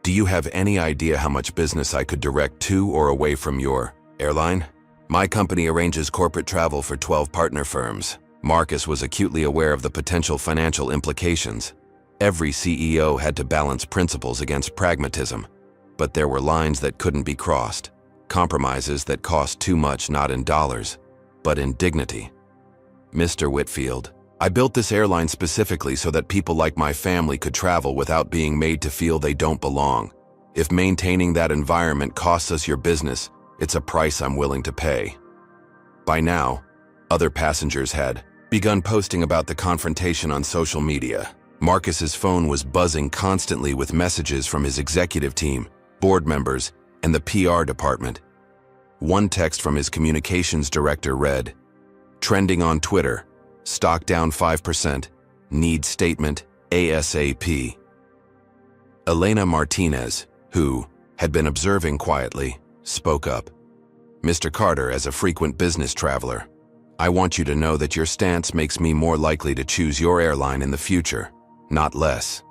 Speaker 1: "Do you have any idea how much business I could direct to or away from your airline? My company arranges corporate travel for 12 partner firms." Marcus was acutely aware of the potential financial implications. Every CEO had to balance principles against pragmatism, but there were lines that couldn't be crossed, compromises that cost too much not in dollars, but in dignity. "Mr. Whitfield, I built this airline specifically so that people like my family could travel without being made to feel they don't belong. If maintaining that environment costs us your business, it's a price I'm willing to pay." By now, other passengers had begun posting about the confrontation on social media. Marcus's phone was buzzing constantly with messages from his executive team, board members, and the PR department. One text from his communications director read, "Trending on Twitter, stock down 5%, need statement ASAP." Elena Martinez, who had been observing quietly, spoke up. "Mr. Carter, as a frequent business traveler, I want you to know that your stance makes me more likely to choose your airline in the future, not less."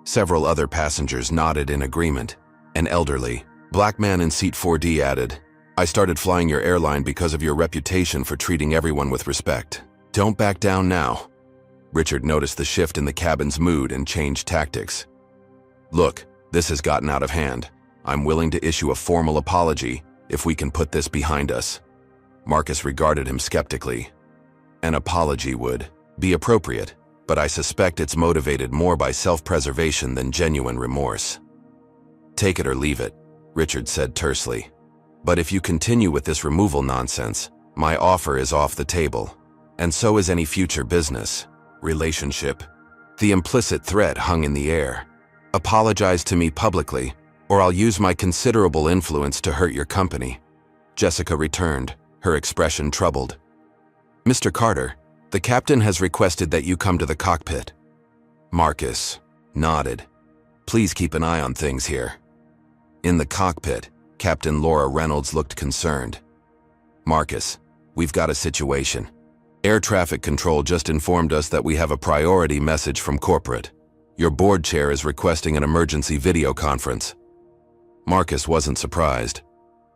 Speaker 1: Several other passengers nodded in agreement. An elderly, black man in seat 4D added, "I started flying your airline because of your reputation for treating everyone with respect. Don't back down now." Richard noticed the shift in the cabin's mood and changed tactics. "Look, this has gotten out of hand. I'm willing to issue a formal apology if we can put this behind us." Marcus regarded him skeptically. "An apology would be appropriate, but I suspect it's motivated more by self-preservation than genuine remorse." "Take it or leave it," Richard said tersely. "But if you continue with this removal nonsense, my offer is off the table. And so is any future business relationship." The implicit threat hung in the air. "Apologize to me publicly, or I'll use my considerable influence to hurt your company." Jessica returned, her expression troubled. "Mr. Carter, the captain has requested that you come to the cockpit." Marcus nodded. "Please keep an eye on things here." In the cockpit, Captain Laura Reynolds looked concerned. "Marcus, we've got a situation. Air traffic control just informed us that we have a priority message from corporate. Your board chair is requesting an emergency video conference." Marcus wasn't surprised.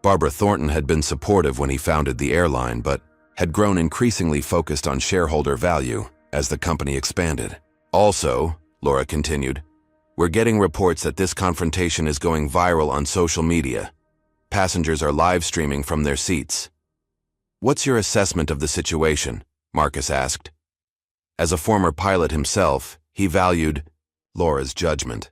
Speaker 1: Barbara Thornton had been supportive when he founded the airline, but had grown increasingly focused on shareholder value as the company expanded. "Also," Laura continued, "we're getting reports that this confrontation is going viral on social media. Passengers are live streaming from their seats." "What's your assessment of the situation?" Marcus asked. As a former pilot himself, he valued Laura's judgment.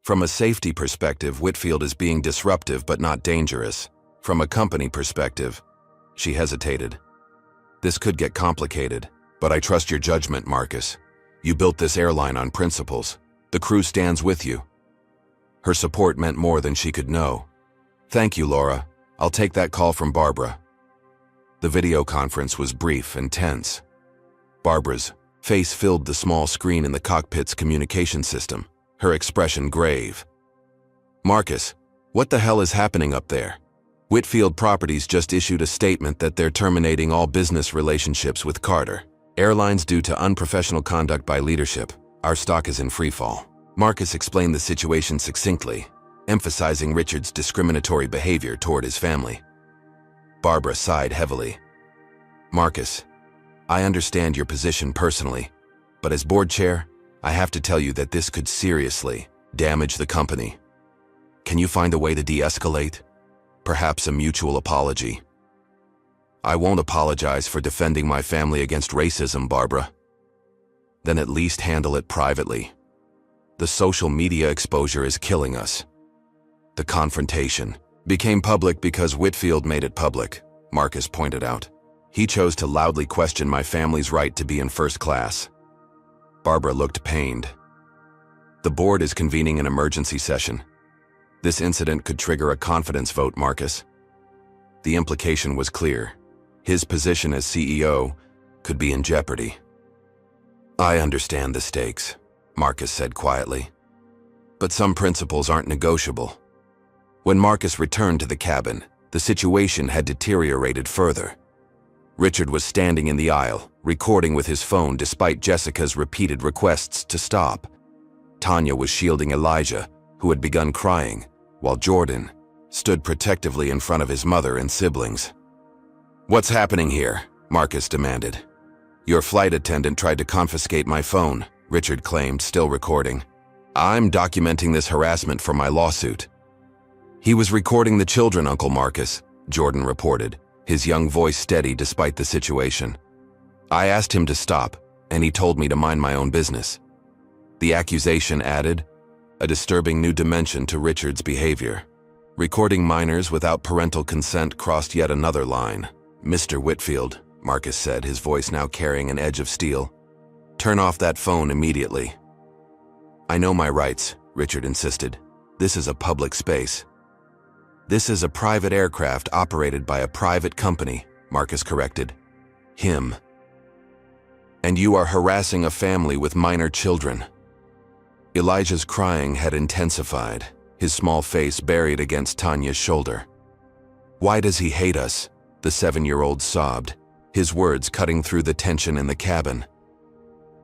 Speaker 1: From a safety perspective, Whitfield is being disruptive but not dangerous. From a company perspective, she hesitated. This could get complicated, but I trust your judgment, Marcus. You built this airline on principles. The crew stands with you. Her support meant more than she could know. Thank you, Laura. I'll take that call from Barbara. The video conference was brief and tense. Barbara's face filled the small screen in the cockpit's communication system, her expression grave. Marcus, what the hell is happening up there? Whitfield Properties just issued a statement that they're terminating all business relationships with Carter Airlines due to unprofessional conduct by leadership. Our stock is in freefall. Marcus explained the situation succinctly, emphasizing Richard's discriminatory behavior toward his family. Barbara sighed heavily. Marcus, I understand your position personally, but as board chair, I have to tell you that this could seriously damage the company. Can you find a way to de-escalate? Perhaps a mutual apology. I won't apologize for defending my family against racism, Barbara. Then at least handle it privately. The social media exposure is killing us. The confrontation became public because Whitfield made it public, Marcus pointed out. He chose to loudly question my family's right to be in first class. Barbara looked pained. The board is convening an emergency session. This incident could trigger a confidence vote, Marcus. The implication was clear. His position as CEO could be in jeopardy. I understand the stakes, Marcus said quietly. But some principles aren't negotiable. When Marcus returned to the cabin, the situation had deteriorated further. Richard was standing in the aisle, recording with his phone despite Jessica's repeated requests to stop. Tanya was shielding Elijah, who had begun crying, while Jordan stood protectively in front of his mother and siblings. What's happening here? Marcus demanded. Your flight attendant tried to confiscate my phone, Richard claimed, still recording. I'm documenting this harassment for my lawsuit. He was recording the children, Uncle Marcus, Jordan reported, his young voice steady despite the situation. I asked him to stop, and he told me to mind my own business. The accusation added a disturbing new dimension to Richard's behavior. Recording minors without parental consent crossed yet another line. Mr. Whitfield, Marcus said, his voice now carrying an edge of steel. Turn off that phone immediately. I know my rights, Richard insisted. This is a public space. This is a private aircraft operated by a private company, Marcus corrected. Him. And you are harassing a family with minor children. Elijah's crying had intensified, his small face buried against Tanya's shoulder. Why does he hate us? The 7-year-old sobbed, his words cutting through the tension in the cabin.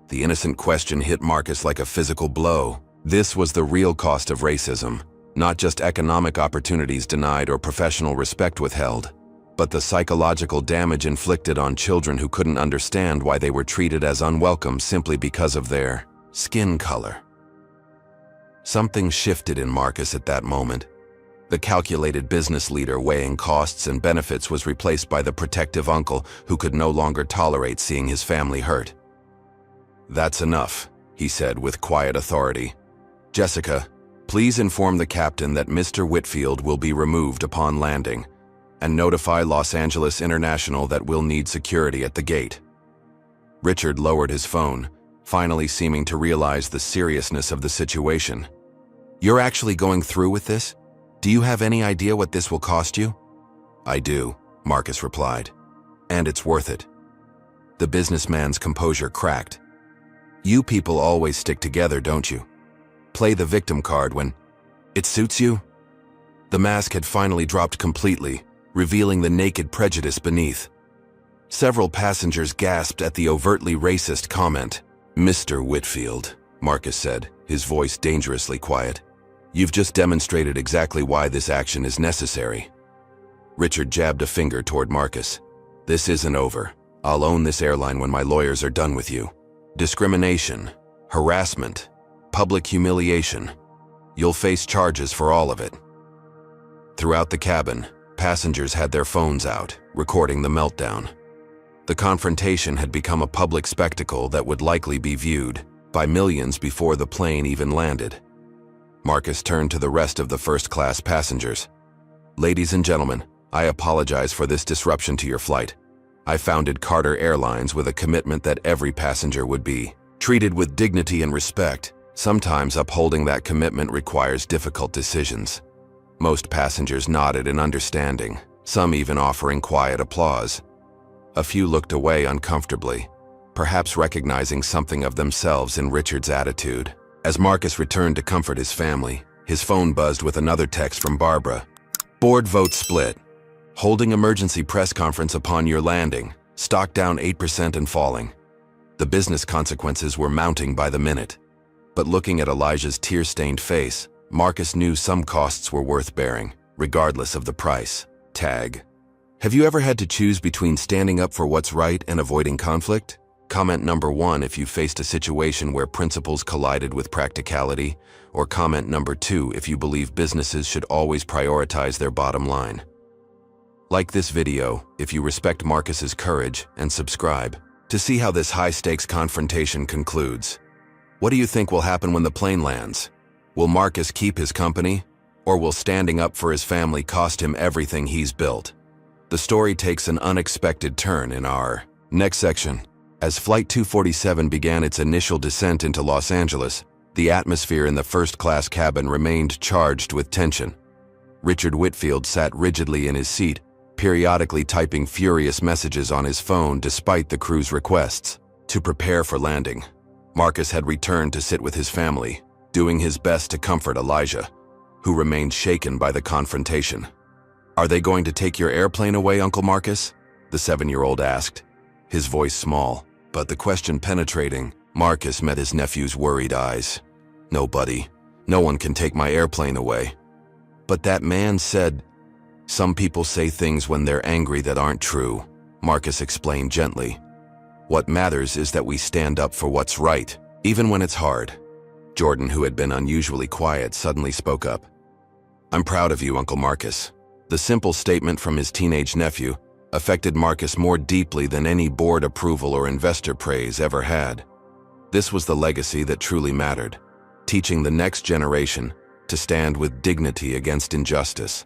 Speaker 1: The innocent question hit Marcus like a physical blow. This was the real cost of racism, not just economic opportunities denied or professional respect withheld, but the psychological damage inflicted on children who couldn't understand why they were treated as unwelcome simply because of their skin color. Something shifted in Marcus at that moment. The calculated business leader weighing costs and benefits was replaced by the protective uncle who could no longer tolerate seeing his family hurt. That's enough, he said with quiet authority. Jessica, please inform the captain that Mr. Whitfield will be removed upon landing, and notify Los Angeles International that we'll need security at the gate. Richard lowered his phone, finally seeming to realize the seriousness of the situation. You're actually going through with this? Do you have any idea what this will cost you? I do, Marcus replied. And it's worth it. The businessman's composure cracked. You people always stick together, don't you? Play the victim card when it suits you? The mask had finally dropped completely, revealing the naked prejudice beneath. Several passengers gasped at the overtly racist comment. Mr. Whitfield, Marcus said, his voice dangerously quiet. You've just demonstrated exactly why this action is necessary. Richard jabbed a finger toward Marcus. This isn't over. I'll own this airline when my lawyers are done with you. Discrimination, harassment, public humiliation. You'll face charges for all of it. Throughout the cabin, passengers had their phones out, recording the meltdown. The confrontation had become a public spectacle that would likely be viewed by millions before the plane even landed. Marcus turned to the rest of the first-class passengers. Ladies and gentlemen, I apologize for this disruption to your flight. I founded Carter Airlines with a commitment that every passenger would be treated with dignity and respect. Sometimes upholding that commitment requires difficult decisions. Most passengers nodded in understanding, some even offering quiet applause. A few looked away uncomfortably, perhaps recognizing something of themselves in Richard's attitude. As Marcus returned to comfort his family, his phone buzzed with another text from Barbara. Board vote split. Holding emergency press conference upon your landing. Stock down 8% and falling. The business consequences were mounting by the minute. But looking at Elijah's tear-stained face, Marcus knew some costs were worth bearing, regardless of the price tag. Have you ever had to choose between standing up for what's right and avoiding conflict? Comment number 1 if you faced a situation where principles collided with practicality, or comment number 2 if you believe businesses should always prioritize their bottom line. Like this video if you respect Marcus's courage, and subscribe to see how this high-stakes confrontation concludes. What do you think will happen when the plane lands? Will Marcus keep his company, or will standing up for his family cost him everything he's built? The story takes an unexpected turn in our next section. As Flight 247 began its initial descent into Los Angeles, the atmosphere in the first-class cabin remained charged with tension. Richard Whitfield sat rigidly in his seat, periodically typing furious messages on his phone despite the crew's requests to prepare for landing. Marcus had returned to sit with his family, doing his best to comfort Elijah, who remained shaken by the confrontation. "Are they going to take your airplane away, Uncle Marcus?" the 7-year-old asked, his voice small, but the question penetrating. Marcus met his nephew's worried eyes. "No, buddy. No one can take my airplane away." "But that man said—" "Some people say things when they're angry that aren't true," Marcus explained gently. "What matters is that we stand up for what's right, even when it's hard." Jordan, who had been unusually quiet, suddenly spoke up. "I'm proud of you, Uncle Marcus." The simple statement from his teenage nephew affected Marcus more deeply than any board approval or investor praise ever had. This was the legacy that truly mattered, teaching the next generation to stand with dignity against injustice.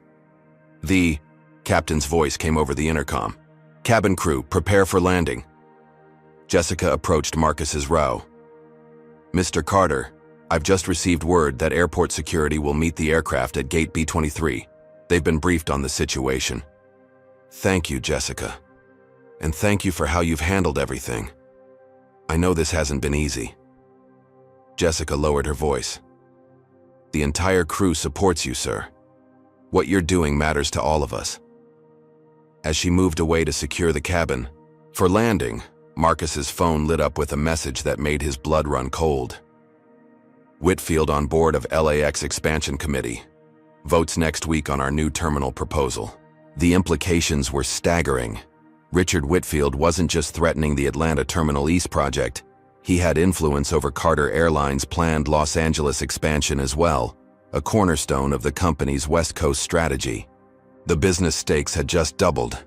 Speaker 1: The captain's voice came over the intercom. "Cabin crew, prepare for landing." Jessica approached Marcus's row. "Mr. Carter, I've just received word that airport security will meet the aircraft at gate B23. They've been briefed on the situation." "Thank you, Jessica. And thank you for how you've handled everything. I know this hasn't been easy." Jessica lowered her voice. "The entire crew supports you, sir. What you're doing matters to all of us." As she moved away to secure the cabin for landing, Marcus's phone lit up with a message that made his blood run cold. "Whitfield on board of LAX Expansion Committee. Votes next week on our new terminal proposal." The implications were staggering. Richard Whitfield wasn't just threatening the Atlanta Terminal East project. He had influence over Carter Airlines' planned Los Angeles expansion as well, a cornerstone of the company's West Coast strategy. The business stakes had just doubled.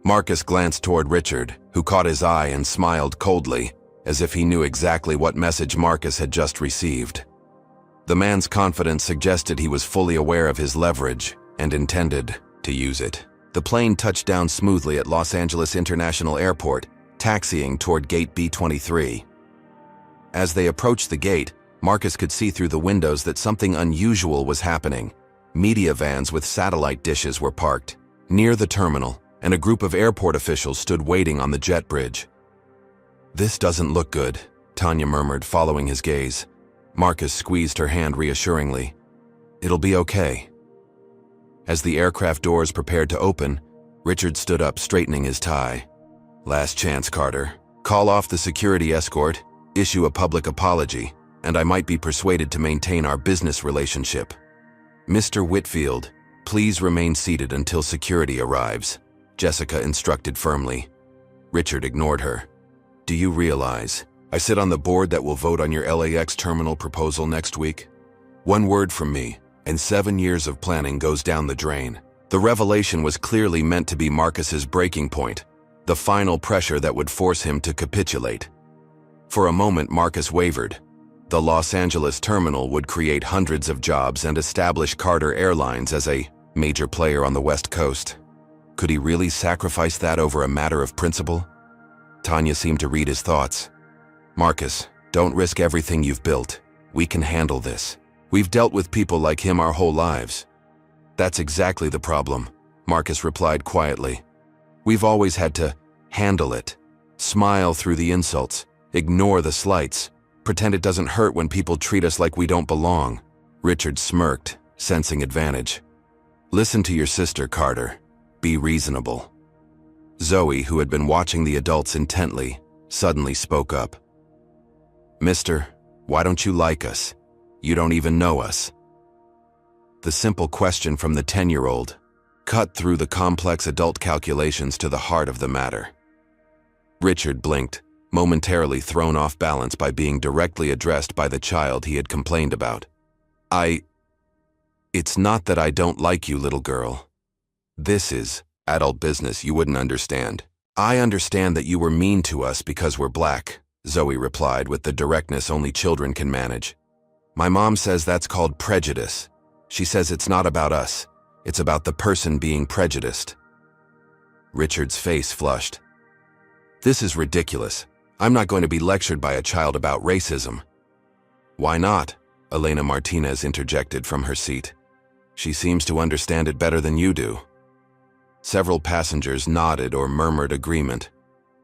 Speaker 1: Marcus glanced toward Richard, who caught his eye and smiled coldly, as if he knew exactly what message Marcus had just received. The man's confidence suggested he was fully aware of his leverage and intended to use it. The plane touched down smoothly at Los Angeles International Airport, taxiing toward gate B23. As they approached the gate, Marcus could see through the windows that something unusual was happening. Media vans with satellite dishes were parked near the terminal, and a group of airport officials stood waiting on the jet bridge. "This doesn't look good," Tanya murmured, following his gaze. Marcus squeezed her hand reassuringly. "It'll be okay." As the aircraft doors prepared to open, Richard stood up, straightening his tie. "Last chance, Carter. Call off the security escort, issue a public apology, and I might be persuaded to maintain our business relationship. Mr. Whitfield, please remain seated until security arrives," Jessica instructed firmly. Richard ignored her. "Do you realize I sit on the board that will vote on your LAX terminal proposal next week? One word from me, and 7 years of planning goes down the drain." The revelation was clearly meant to be Marcus's breaking point, the final pressure that would force him to capitulate. For a moment, Marcus wavered. The Los Angeles terminal would create hundreds of jobs and establish Carter Airlines as a major player on the West Coast. Could he really sacrifice that over a matter of principle? Tanya seemed to read his thoughts. Marcus, don't risk everything you've built. We can handle this. We've dealt with people like him our whole lives. That's exactly the problem, Marcus replied quietly. We've always had to handle it. Smile through the insults, ignore the slights, pretend it doesn't hurt when people treat us like we don't belong. Richard smirked, sensing advantage. Listen to your sister, Carter. Be reasonable. Zoe, who had been watching the adults intently, suddenly spoke up. Mister, why don't you like us? You don't even know us. The simple question from the 10-year-old cut through the complex adult calculations to the heart of the matter. Richard blinked, momentarily thrown off balance by being directly addressed by the child he had complained about. It's not that I don't like you, little girl. This is adult business you wouldn't understand. I understand that you were mean to us because we're black, Zoe replied with the directness only children can manage. My mom says that's called prejudice. She says it's not about us. It's about the person being prejudiced. Richard's face flushed. This is ridiculous. I'm not going to be lectured by a child about racism. Why not? Elena Martinez interjected from her seat. She seems to understand it better than you do. Several passengers nodded or murmured agreement.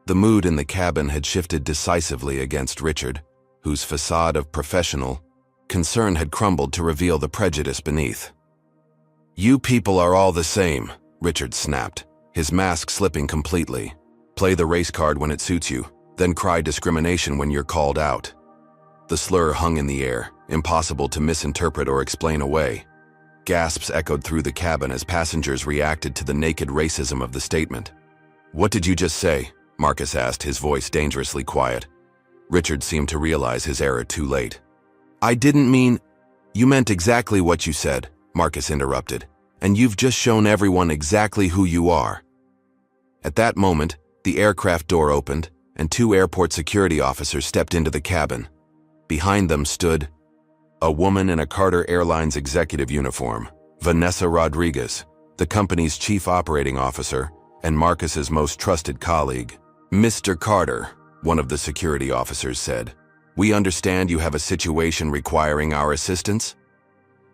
Speaker 1: The mood in the cabin had shifted decisively against Richard, whose facade of professional concern had crumbled to reveal the prejudice beneath. You people are all the same, Richard snapped, his mask slipping completely. Play the race card when it suits you, then cry discrimination when you're called out. The slur hung in the air, impossible to misinterpret or explain away. Gasps echoed through the cabin as passengers reacted to the naked racism of the statement. What did you just say? Marcus asked, his voice dangerously quiet. Richard seemed to realize his error too late. I didn't mean… You meant exactly what you said, Marcus interrupted, and you've just shown everyone exactly who you are. At that moment, the aircraft door opened, and 2 airport security officers stepped into the cabin. Behind them stood a woman in a Carter Airlines executive uniform, Vanessa Rodriguez, the company's chief operating officer and Marcus's most trusted colleague. Mr. Carter, one of the security officers said, we understand you have a situation requiring our assistance?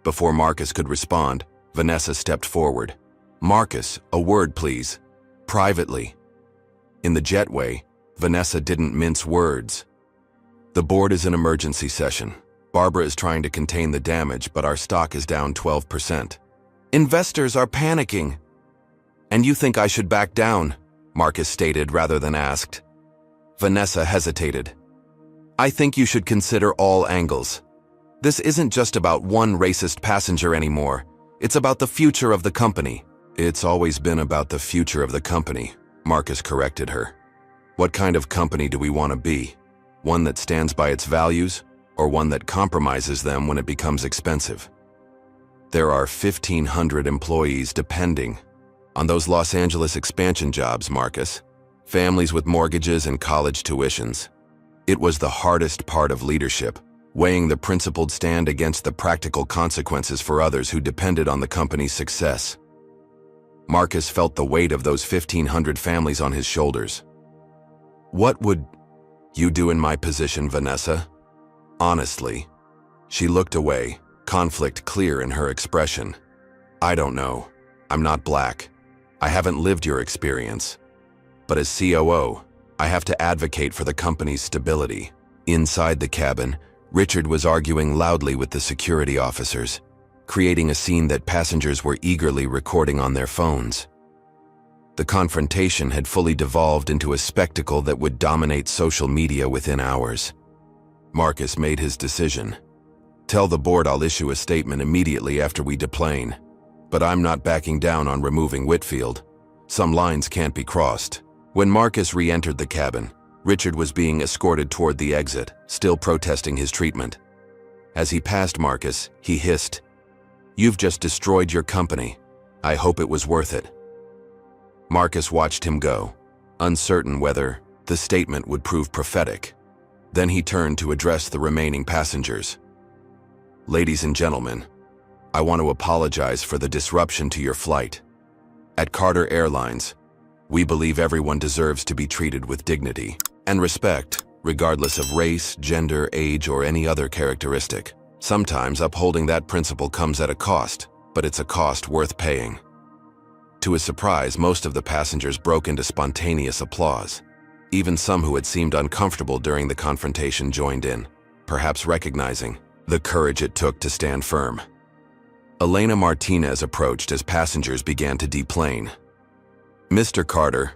Speaker 1: Before Marcus could respond, Vanessa stepped forward. Marcus, a word please. Privately. In the jetway, Vanessa didn't mince words. The board is in emergency session. Barbara is trying to contain the damage, but our stock is down 12%. Investors are panicking. And you think I should back down? Marcus stated rather than asked. Vanessa hesitated. I think you should consider all angles. This isn't just about one racist passenger anymore. It's about the future of the company. It's always been about the future of the company, Marcus corrected her. What kind of company do we want to be? One that stands by its values, or one that compromises them when it becomes expensive? There are 1,500 employees depending on those Los Angeles expansion jobs, Marcus. Families with mortgages and college tuitions. It was the hardest part of leadership, weighing the principled stand against the practical consequences for others who depended on the company's success. Marcus felt the weight of those 1,500 families on his shoulders. What would you do in my position, Vanessa? Honestly. She looked away, conflict clear in her expression. I don't know. I'm not black. I haven't lived your experience. But as COO, I have to advocate for the company's stability. Inside the cabin, Richard was arguing loudly with the security officers, creating a scene that passengers were eagerly recording on their phones. The confrontation had fully devolved into a spectacle that would dominate social media within hours. Marcus made his decision. Tell the board I'll issue a statement immediately after we deplane. But I'm not backing down on removing Whitfield. Some lines can't be crossed. When Marcus re-entered the cabin, Richard was being escorted toward the exit, still protesting his treatment. As he passed Marcus, he hissed, "You've just destroyed your company. I hope it was worth it." Marcus watched him go, uncertain whether the statement would prove prophetic. Then he turned to address the remaining passengers. "Ladies and gentlemen, I want to apologize for the disruption to your flight. At Carter Airlines, we believe everyone deserves to be treated with dignity and respect, regardless of race, gender, age, or any other characteristic. Sometimes upholding that principle comes at a cost, but it's a cost worth paying. To his surprise, most of the passengers broke into spontaneous applause. Even some who had seemed uncomfortable during the confrontation joined in, perhaps recognizing the courage it took to stand firm. Elena Martinez approached as passengers began to deplane. "Mr. Carter,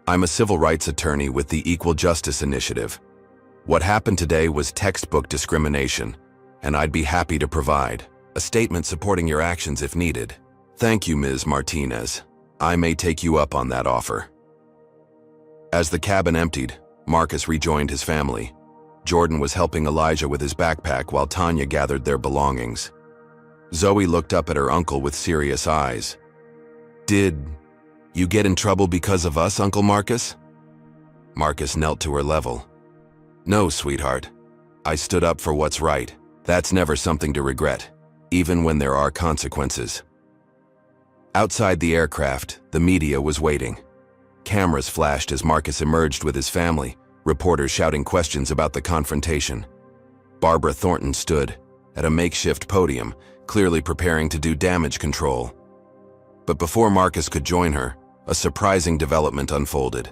Speaker 1: I'm a civil rights attorney with the Equal Justice Initiative. What happened today was textbook discrimination, and I'd be happy to provide a statement supporting your actions if needed." "Thank you, Ms. Martinez. I may take you up on that offer." As the cabin emptied, Marcus rejoined his family. Jordan was helping Elijah with his backpack while Tanya gathered their belongings. Zoe looked up at her uncle with serious eyes. "Did you get in trouble because of us, Uncle Marcus?" Marcus knelt to her level. "No, sweetheart. I stood up for what's right. That's never something to regret, even when there are consequences." Outside the aircraft, the media was waiting. Cameras flashed as Marcus emerged with his family, reporters shouting questions about the confrontation. Barbara Thornton stood at a makeshift podium, clearly preparing to do damage control. But before Marcus could join her, a surprising development unfolded.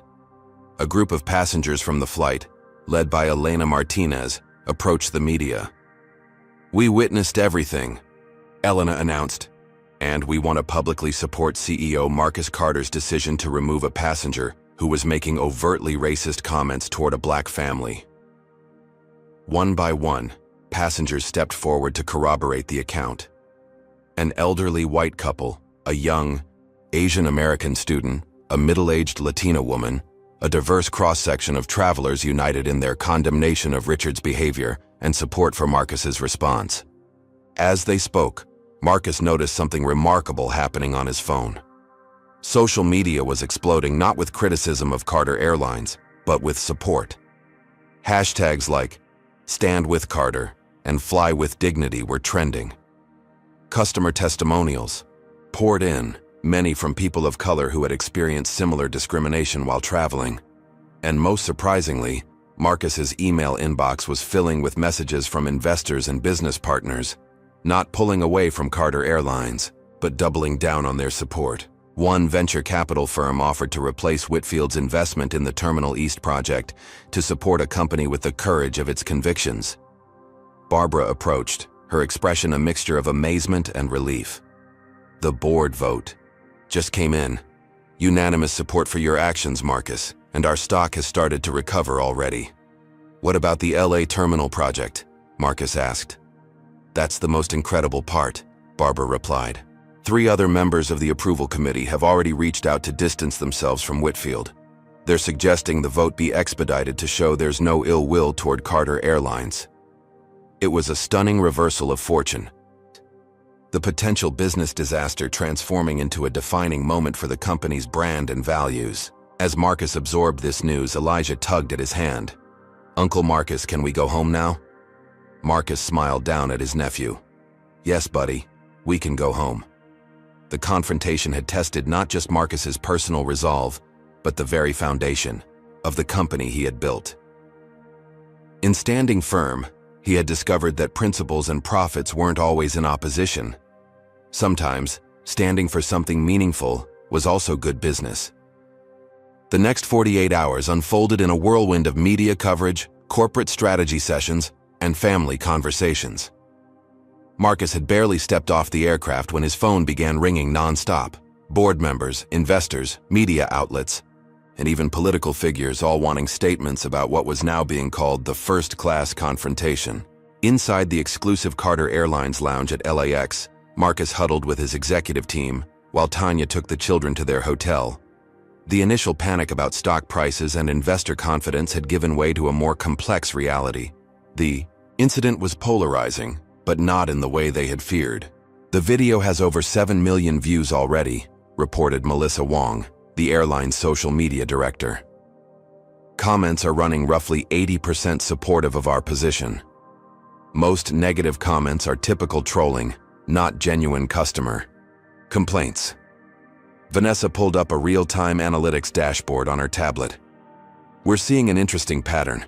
Speaker 1: A group of passengers from the flight, led by Elena Martinez, approached the media. "We witnessed everything," Elena announced, "and we want to publicly support CEO Marcus Carter's decision to remove a passenger who was making overtly racist comments toward a black family." One by one, passengers stepped forward to corroborate the account. An elderly white couple, a young Asian American student, a middle-aged Latina woman, a diverse cross-section of travelers united in their condemnation of Richard's behavior and support for Marcus's response. As they spoke, Marcus noticed something remarkable happening on his phone. Social media was exploding not with criticism of Carter Airlines, but with support. Hashtags like "Stand with Carter" and "Fly with Dignity" were trending. Customer testimonials poured in, many from people of color who had experienced similar discrimination while traveling. And most surprisingly, Marcus's email inbox was filling with messages from investors and business partners, not pulling away from Carter Airlines, but doubling down on their support. One venture capital firm offered to replace Whitfield's investment in the Terminal East project to support a company with the courage of its convictions. Barbara approached, her expression a mixture of amazement and relief. "The board vote just came in. Unanimous support for your actions, Marcus, and our stock has started to recover already." "What about the LA Terminal project?" Marcus asked. "That's the most incredible part," Barbara replied. "3 other members of the approval committee have already reached out to distance themselves from Whitfield. They're suggesting the vote be expedited to show there's no ill will toward Carter Airlines." It was a stunning reversal of fortune. The potential business disaster transforming into a defining moment for the company's brand and values. As Marcus absorbed this news, Elijah tugged at his hand. "Uncle Marcus, can we go home now?" Marcus smiled down at his nephew. "Yes, buddy, we can go home." The confrontation had tested not just Marcus's personal resolve, but the very foundation of the company he had built. In standing firm, he had discovered that principles and profits weren't always in opposition. Sometimes, standing for something meaningful was also good business. The next 48 hours unfolded in a whirlwind of media coverage, corporate strategy sessions, and family conversations. Marcus had barely stepped off the aircraft when his phone began ringing nonstop. Board members, investors, media outlets, and even political figures all wanting statements about what was now being called the first-class confrontation. Inside the exclusive Carter Airlines lounge at LAX, Marcus huddled with his executive team, while Tanya took the children to their hotel. The initial panic about stock prices and investor confidence had given way to a more complex reality. The incident was polarizing, but not in the way they had feared. "The video has over 7 million views already," reported Melissa Wong, the airline's social media director. "Comments are running roughly 80% supportive of our position. Most negative comments are typical trolling, not genuine customer complaints." Vanessa pulled up a real-time analytics dashboard on her tablet. We're seeing an interesting pattern.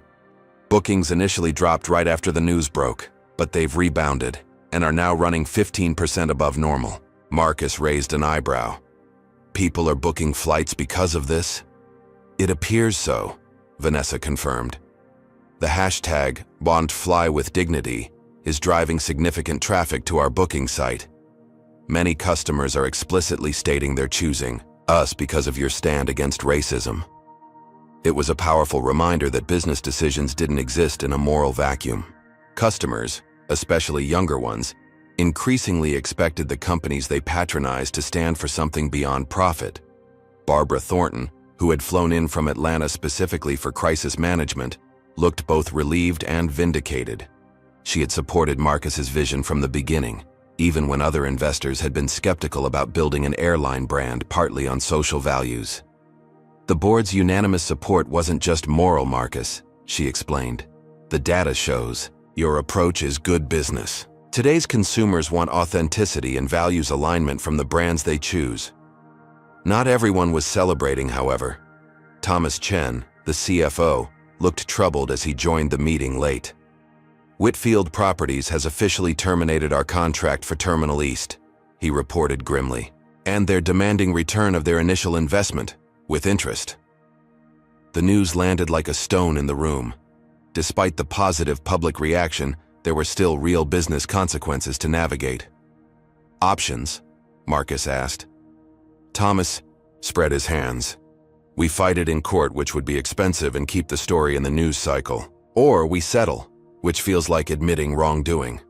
Speaker 1: Bookings initially dropped right after the news broke, but they've rebounded and are now running 15% above normal. Marcus raised an eyebrow. People are booking flights because of this? It appears so, Vanessa confirmed. The hashtag #WantFlyWithDignity is driving significant traffic to our booking site. Many customers are explicitly stating they're choosing us because of your stand against racism. It was a powerful reminder that business decisions didn't exist in a moral vacuum. Customers, especially younger ones, increasingly expected the companies they patronized to stand for something beyond profit. Barbara Thornton, who had flown in from Atlanta specifically for crisis management, looked both relieved and vindicated. She had supported Marcus's vision from the beginning, even when other investors had been skeptical about building an airline brand partly on social values. The board's unanimous support wasn't just moral, Marcus, she explained. The data shows your approach is good business. Today's consumers want authenticity and values alignment from the brands they choose. Not everyone was celebrating, however. Thomas Chen, the CFO, looked troubled as he joined the meeting late. Whitfield Properties has officially terminated our contract for Terminal East, he reported grimly, and they're demanding return of their initial investment, with interest. The news landed like a stone in the room. Despite the positive public reaction, there were still real business consequences to navigate. Options? Marcus asked. Thomas spread his hands. We fight it in court, which would be expensive and keep the story in the news cycle. Or we settle, which feels like admitting wrongdoing.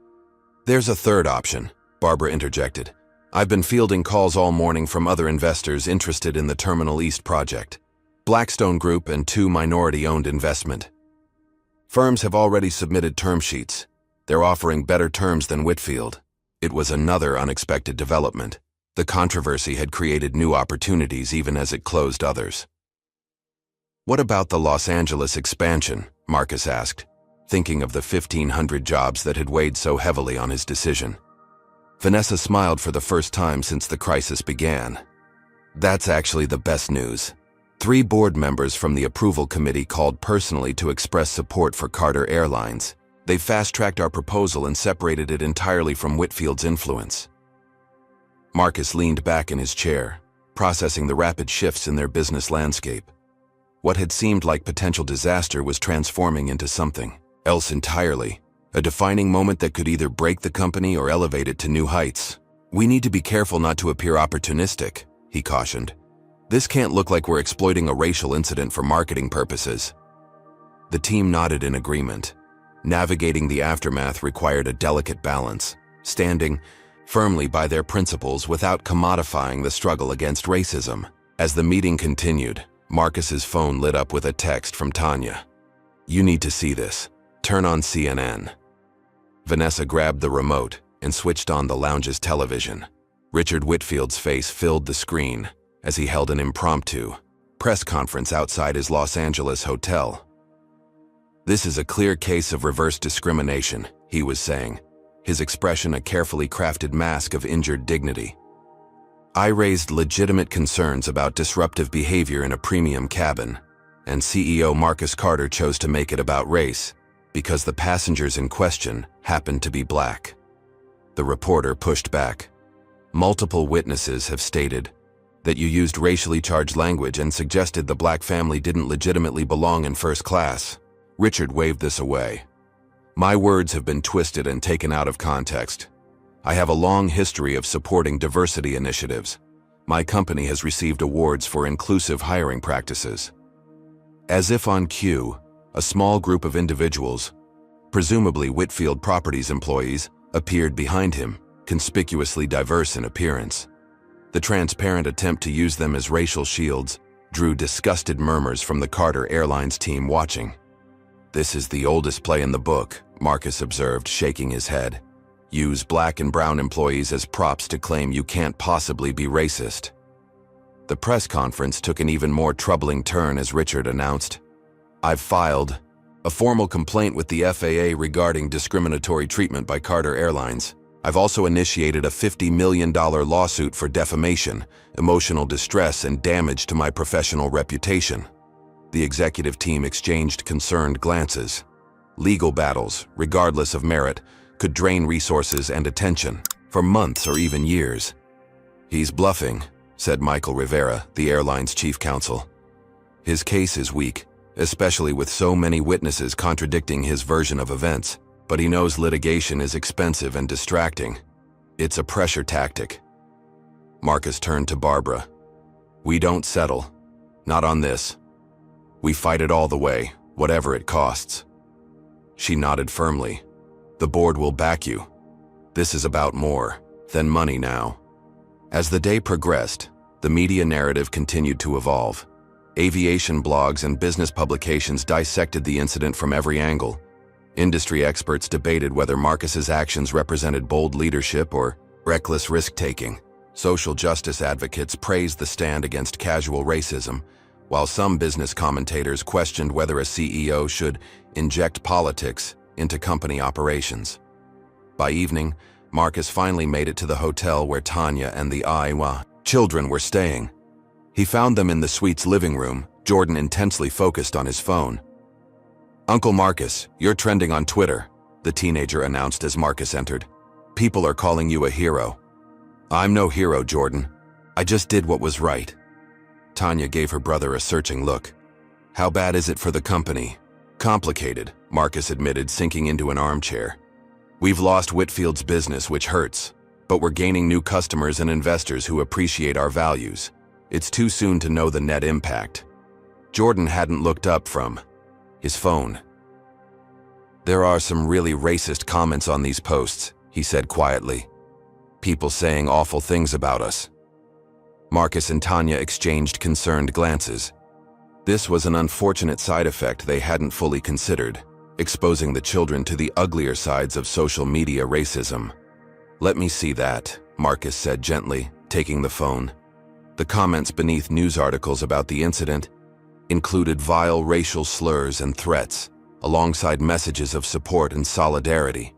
Speaker 1: There's a third option, Barbara interjected. I've been fielding calls all morning from other investors interested in the Terminal East project. Blackstone Group and 2 minority-owned investment. Firms have already submitted term sheets. They're offering better terms than Whitfield. It was another unexpected development. The controversy had created new opportunities even as it closed others. What about the Los Angeles expansion? Marcus asked, thinking of the 1,500 jobs that had weighed so heavily on his decision. Vanessa smiled for the first time since the crisis began. That's actually the best news. 3 board members from the approval committee called personally to express support for Carter Airlines. They fast-tracked our proposal and separated it entirely from Whitfield's influence. Marcus leaned back in his chair, processing the rapid shifts in their business landscape. What had seemed like potential disaster was transforming into something else entirely, a defining moment that could either break the company or elevate it to new heights. We need to be careful not to appear opportunistic, he cautioned. This can't look like we're exploiting a racial incident for marketing purposes. The team nodded in agreement. Navigating the aftermath required a delicate balance, standing firmly by their principles without commodifying the struggle against racism. As the meeting continued, Marcus's phone lit up with a text from Tanya. You need to see this. Turn on CNN. Vanessa grabbed the remote and switched on the lounge's television. Richard Whitfield's face filled the screen as he held an impromptu press conference outside his Los Angeles hotel. This is a clear case of reverse discrimination, he was saying, his expression a carefully crafted mask of injured dignity. I raised legitimate concerns about disruptive behavior in a premium cabin, and CEO Marcus Carter chose to make it about race because the passengers in question happened to be black. The reporter pushed back. Multiple witnesses have stated that you used racially charged language and suggested the black family didn't legitimately belong in first class. Richard waved this away. My words have been twisted and taken out of context. I have a long history of supporting diversity initiatives. My company has received awards for inclusive hiring practices. As if on cue, a small group of individuals, presumably Whitfield Properties employees, appeared behind him, conspicuously diverse in appearance. The transparent attempt to use them as racial shields drew disgusted murmurs from the Carter Airlines team watching. This is the oldest play in the book, Marcus observed, shaking his head. Use black and brown employees as props to claim you can't possibly be racist. The press conference took an even more troubling turn as Richard announced, I've filed a formal complaint with the FAA regarding discriminatory treatment by Carter Airlines. I've also initiated a $50 million lawsuit for defamation, emotional distress, and damage to my professional reputation. The executive team exchanged concerned glances. Legal battles, regardless of merit, could drain resources and attention for months or even years. "He's bluffing," said Michael Rivera, the airline's chief counsel. "His case is weak, especially with so many witnesses contradicting his version of events, but he knows litigation is expensive and distracting. It's a pressure tactic." Marcus turned to Barbara. "We don't settle. Not on this. We fight it all the way, whatever it costs." She nodded firmly. "The board will back you. This is about more than money now." As the day progressed, the media narrative continued to evolve. Aviation blogs and business publications dissected the incident from every angle. Industry experts debated whether Marcus's actions represented bold leadership or reckless risk-taking. Social justice advocates praised the stand against casual racism, while some business commentators questioned whether a CEO should inject politics into company operations. By evening, Marcus finally made it to the hotel where Tanya and the Iowa children were staying. He found them in the suite's living room, Jordan intensely focused on his phone. "Uncle Marcus, you're trending on Twitter," the teenager announced as Marcus entered. "People are calling you a hero." "I'm no hero, Jordan. I just did what was right." Tanya gave her brother a searching look. "How bad is it for the company?" "Complicated," Marcus admitted, sinking into an armchair. "We've lost Whitfield's business, which hurts, but we're gaining new customers and investors who appreciate our values. It's too soon to know the net impact." Jordan hadn't looked up from his phone. "There are some really racist comments on these posts," he said quietly. "People saying awful things about us." Marcus and Tanya exchanged concerned glances. This was an unfortunate side effect they hadn't fully considered, exposing the children to the uglier sides of social media racism. "Let me see that," Marcus said gently, taking the phone. The comments beneath news articles about the incident included vile racial slurs and threats, alongside messages of support and solidarity.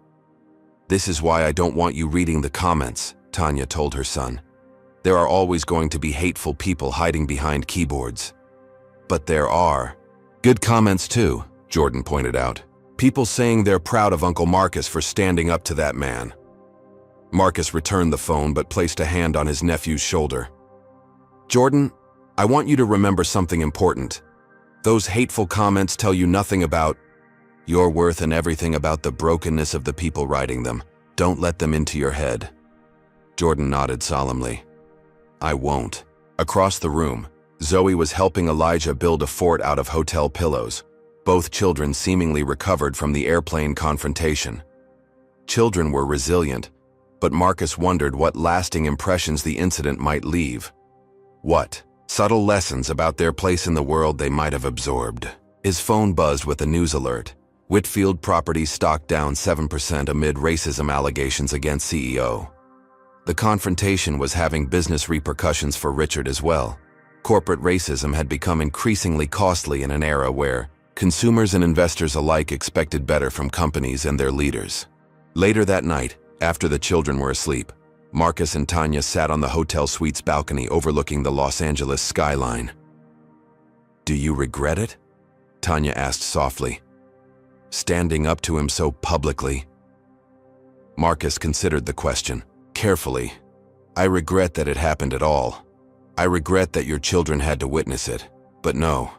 Speaker 1: "This is why I don't want you reading the comments," Tanya told her son. "There are always going to be hateful people hiding behind keyboards." "But there are good comments too," Jordan pointed out. "People saying they're proud of Uncle Marcus for standing up to that man." Marcus returned the phone but placed a hand on his nephew's shoulder. "Jordan, I want you to remember something important. Those hateful comments tell you nothing about your worth and everything about the brokenness of the people writing them. Don't let them into your head." Jordan nodded solemnly. "I won't." Across the room, Zoe was helping Elijah build a fort out of hotel pillows. Both children seemingly recovered from the airplane confrontation. Children were resilient, but Marcus wondered what lasting impressions the incident might leave. What subtle lessons about their place in the world they might have absorbed. His phone buzzed with a news alert. Whitfield Properties stock down 7% amid racism allegations against CEO. The confrontation was having business repercussions for Richard as well. Corporate racism had become increasingly costly in an era where consumers and investors alike expected better from companies and their leaders. Later that night, after the children were asleep, Marcus and Tanya sat on the hotel suite's balcony overlooking the Los Angeles skyline. "Do you regret it?" Tanya asked softly. "Standing up to him so publicly?" Marcus considered the question carefully. "I regret that it happened at all. I regret that your children had to witness it. But no,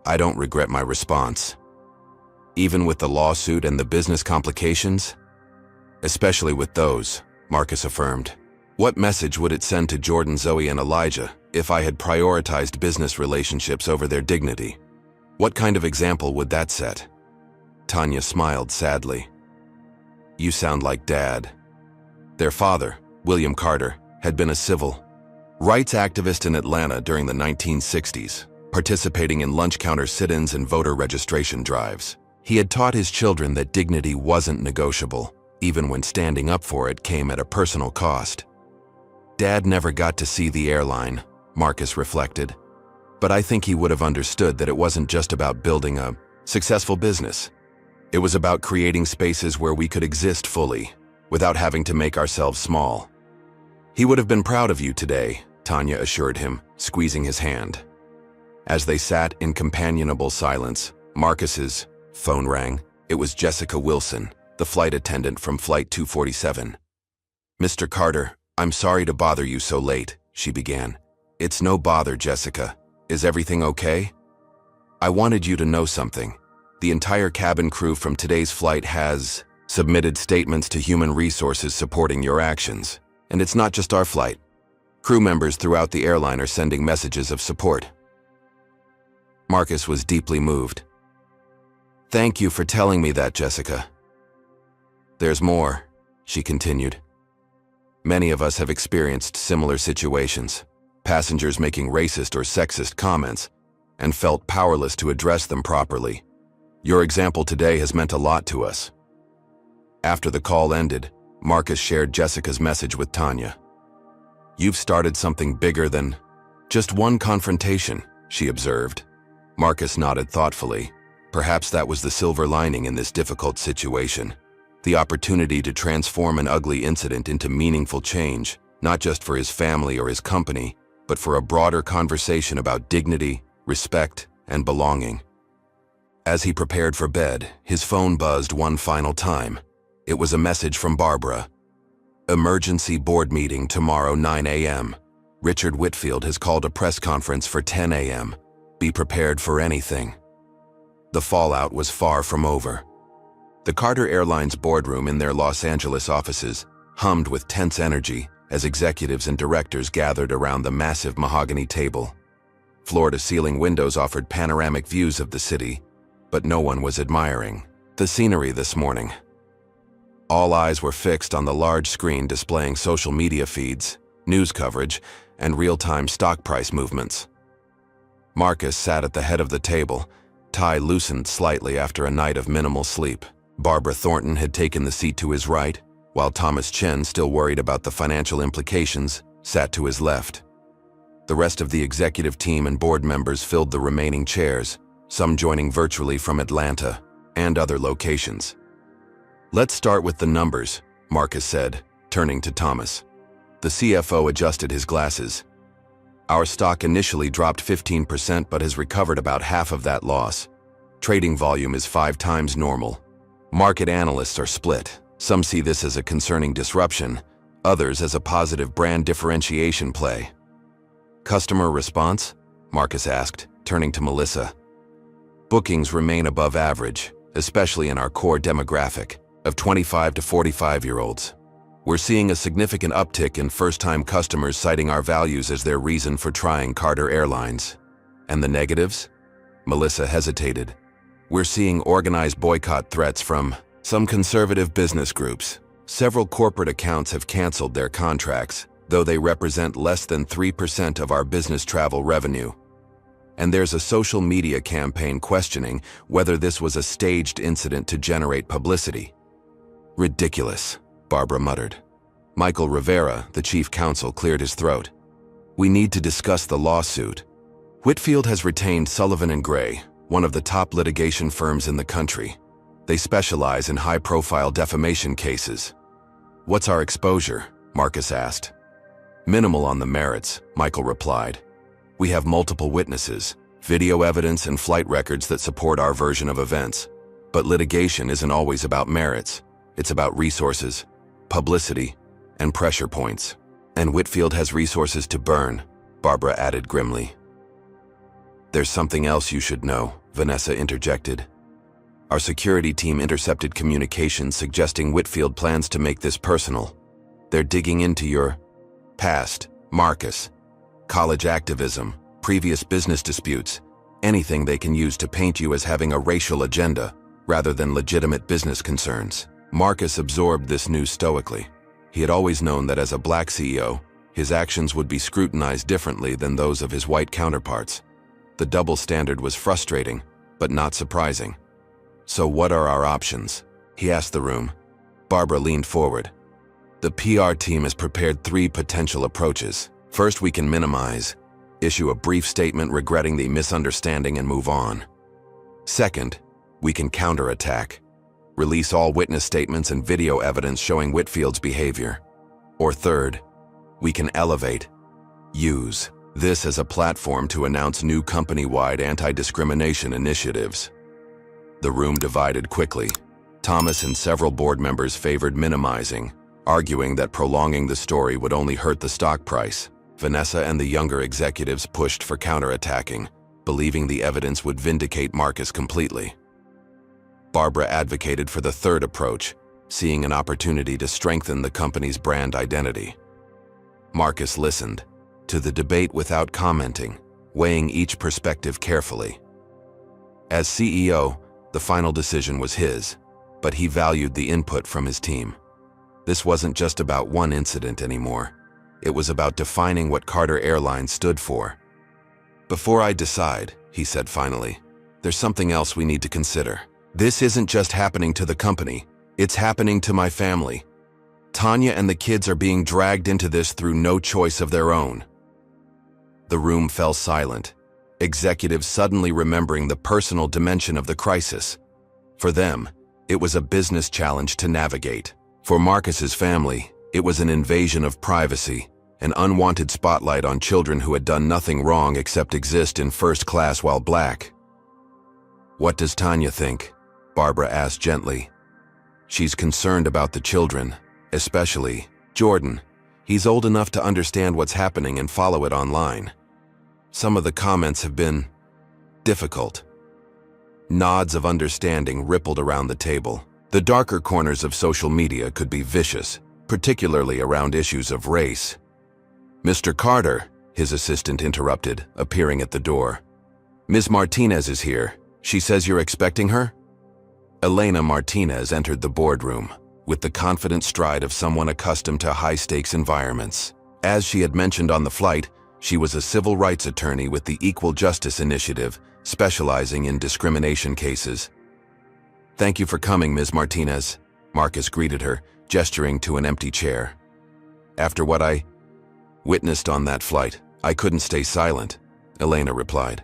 Speaker 1: I don't regret my response." "Even with the lawsuit and the business complications?" "Especially with those," Marcus affirmed. "What message would it send to Jordan, Zoe, and Elijah if I had prioritized business relationships over their dignity? What kind of example would that set?" Tanya smiled sadly. "You sound like Dad." Their father, William Carter, had been a civil rights activist in Atlanta during the 1960s, participating in lunch counter sit-ins and voter registration drives. He had taught his children that dignity wasn't negotiable, even when standing up for it came at a personal cost. Dad never got to see the airline, Marcus reflected. But I think he would have understood that it wasn't just about building a successful business. It was about creating spaces where we could exist fully, without having to make ourselves small. He would have been proud of you today, Tanya assured him, squeezing his hand. As they sat in companionable silence, Marcus's phone rang. It was Jessica Wilson, the flight attendant from Flight 247. "Mr. Carter, I'm sorry to bother you so late," she began. "It's no bother, Jessica. Is everything okay? I wanted you to know something. The entire cabin crew from today's flight has submitted statements to Human Resources supporting your actions. And it's not just our flight. Crew members throughout the airline are sending messages of support." Marcus was deeply moved. "Thank you for telling me that, Jessica." "There's more," she continued. "Many of us have experienced similar situations, passengers making racist or sexist comments, and felt powerless to address them properly. Your example today has meant a lot to us." After the call ended, Marcus shared Jessica's message with Tanya. "You've started something bigger than just one confrontation," she observed. Marcus nodded thoughtfully. Perhaps that was the silver lining in this difficult situation. The opportunity to transform an ugly incident into meaningful change, not just for his family or his company, but for a broader conversation about dignity, respect, and belonging. As he prepared for bed, his phone buzzed one final time. It was a message from Barbara. "Emergency board meeting tomorrow 9 a.m. Richard Whitfield has called a press conference for 10 a.m. Be prepared for anything." The fallout was far from over. The Carter Airlines boardroom in their Los Angeles offices hummed with tense energy as executives and directors gathered around the massive mahogany table. Floor-to-ceiling windows offered panoramic views of the city, but no one was admiring the scenery this morning. All eyes were fixed on the large screen displaying social media feeds, news coverage, and real-time stock price movements. Marcus sat at the head of the table, tie loosened slightly after a night of minimal sleep. Barbara Thornton had taken the seat to his right, while Thomas Chen, still worried about the financial implications, sat to his left. The rest of the executive team and board members filled the remaining chairs, some joining virtually from Atlanta and other locations. "Let's start with the numbers," Marcus said, turning to Thomas. The CFO adjusted his glasses. "Our stock initially dropped 15% but has recovered about half of that loss. Trading volume is 5 times normal. Market analysts are split. Some see this as a concerning disruption, others as a positive brand differentiation play." "Customer response?" Marcus asked, turning to Melissa. "Bookings remain above average, especially in our core demographic of 25 to 45-year-olds. We're seeing a significant uptick in first-time customers citing our values as their reason for trying Carter Airlines." "And the negatives?" Melissa hesitated. "We're seeing organized boycott threats from some conservative business groups. Several corporate accounts have canceled their contracts, though they represent less than 3% of our business travel revenue. And there's a social media campaign questioning whether this was a staged incident to generate publicity." "Ridiculous," Barbara muttered. Michael Rivera, the chief counsel, cleared his throat. "We need to discuss the lawsuit. Whitfield has retained Sullivan & Gray, one of the top litigation firms in the country. They specialize in high-profile defamation cases." "What's our exposure?" Marcus asked. "Minimal on the merits," Michael replied. "We have multiple witnesses, video evidence and flight records that support our version of events. But litigation isn't always about merits. It's about resources, publicity, and pressure points. And Whitfield has resources to burn," Barbara added grimly. "There's something else you should know," Vanessa interjected. "Our security team intercepted communications suggesting Whitfield plans to make this personal. They're digging into your past, Marcus. College activism, previous business disputes, anything they can use to paint you as having a racial agenda rather than legitimate business concerns." Marcus absorbed this news stoically. He had always known that as a black CEO, his actions would be scrutinized differently than those of his white counterparts. The double standard was frustrating, but not surprising. "So what are our options?" he asked the room. Barbara leaned forward. "The PR team has prepared 3 potential approaches. First, we can minimize, issue a brief statement regretting the misunderstanding and move on. Second, we can counterattack. Release all witness statements and video evidence showing Whitfield's behavior. Or third, we can elevate, use this as a platform to announce new company-wide anti-discrimination initiatives. The room divided quickly. Thomas and several board members favored minimizing, arguing that prolonging the story would only hurt the stock price. Vanessa and the younger executives pushed for counterattacking, believing the evidence would vindicate Marcus completely. Barbara advocated for the third approach, seeing an opportunity to strengthen the company's brand identity. Marcus listened to the debate without commenting, weighing each perspective carefully. As CEO, the final decision was his, but he valued the input from his team. This wasn't just about one incident anymore. It was about defining what Carter Airlines stood for. "Before I decide," he said finally, "there's something else we need to consider. This isn't just happening to the company, it's happening to my family. Tanya and the kids are being dragged into this through no choice of their own." The room fell silent, executives suddenly remembering the personal dimension of the crisis. For them, it was a business challenge to navigate. For Marcus's family, it was an invasion of privacy, an unwanted spotlight on children who had done nothing wrong except exist in first class while black. "What does Tanya think?" Barbara asked gently. "She's concerned about the children, especially Jordan. He's old enough to understand what's happening and follow it online. Some of the comments have been difficult." Nods of understanding rippled around the table. The darker corners of social media could be vicious, particularly around issues of race. "Mr. Carter," his assistant interrupted, appearing at the door. "Ms. Martinez is here. She says you're expecting her?" Elena Martinez entered the boardroom with the confident stride of someone accustomed to high-stakes environments. As she had mentioned on the flight, she was a civil rights attorney with the Equal Justice Initiative, specializing in discrimination cases. "Thank you for coming, Ms. Martinez," Marcus greeted her, gesturing to an empty chair. "After what I witnessed on that flight, I couldn't stay silent," Elena replied.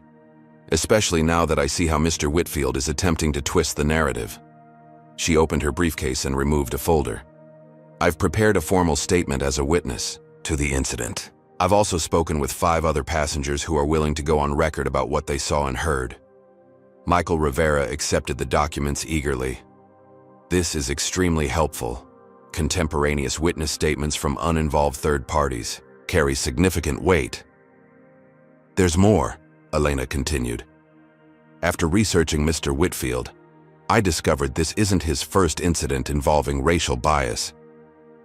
Speaker 1: "Especially now that I see how Mr. Whitfield is attempting to twist the narrative." She opened her briefcase and removed a folder. "I've prepared a formal statement as a witness to the incident. I've also spoken with 5 other passengers who are willing to go on record about what they saw and heard." Michael Rivera accepted the documents eagerly. "This is extremely helpful. Contemporaneous witness statements from uninvolved third parties carry significant weight." "There's more," Elena continued. "After researching Mr. Whitfield, I discovered this isn't his first incident involving racial bias.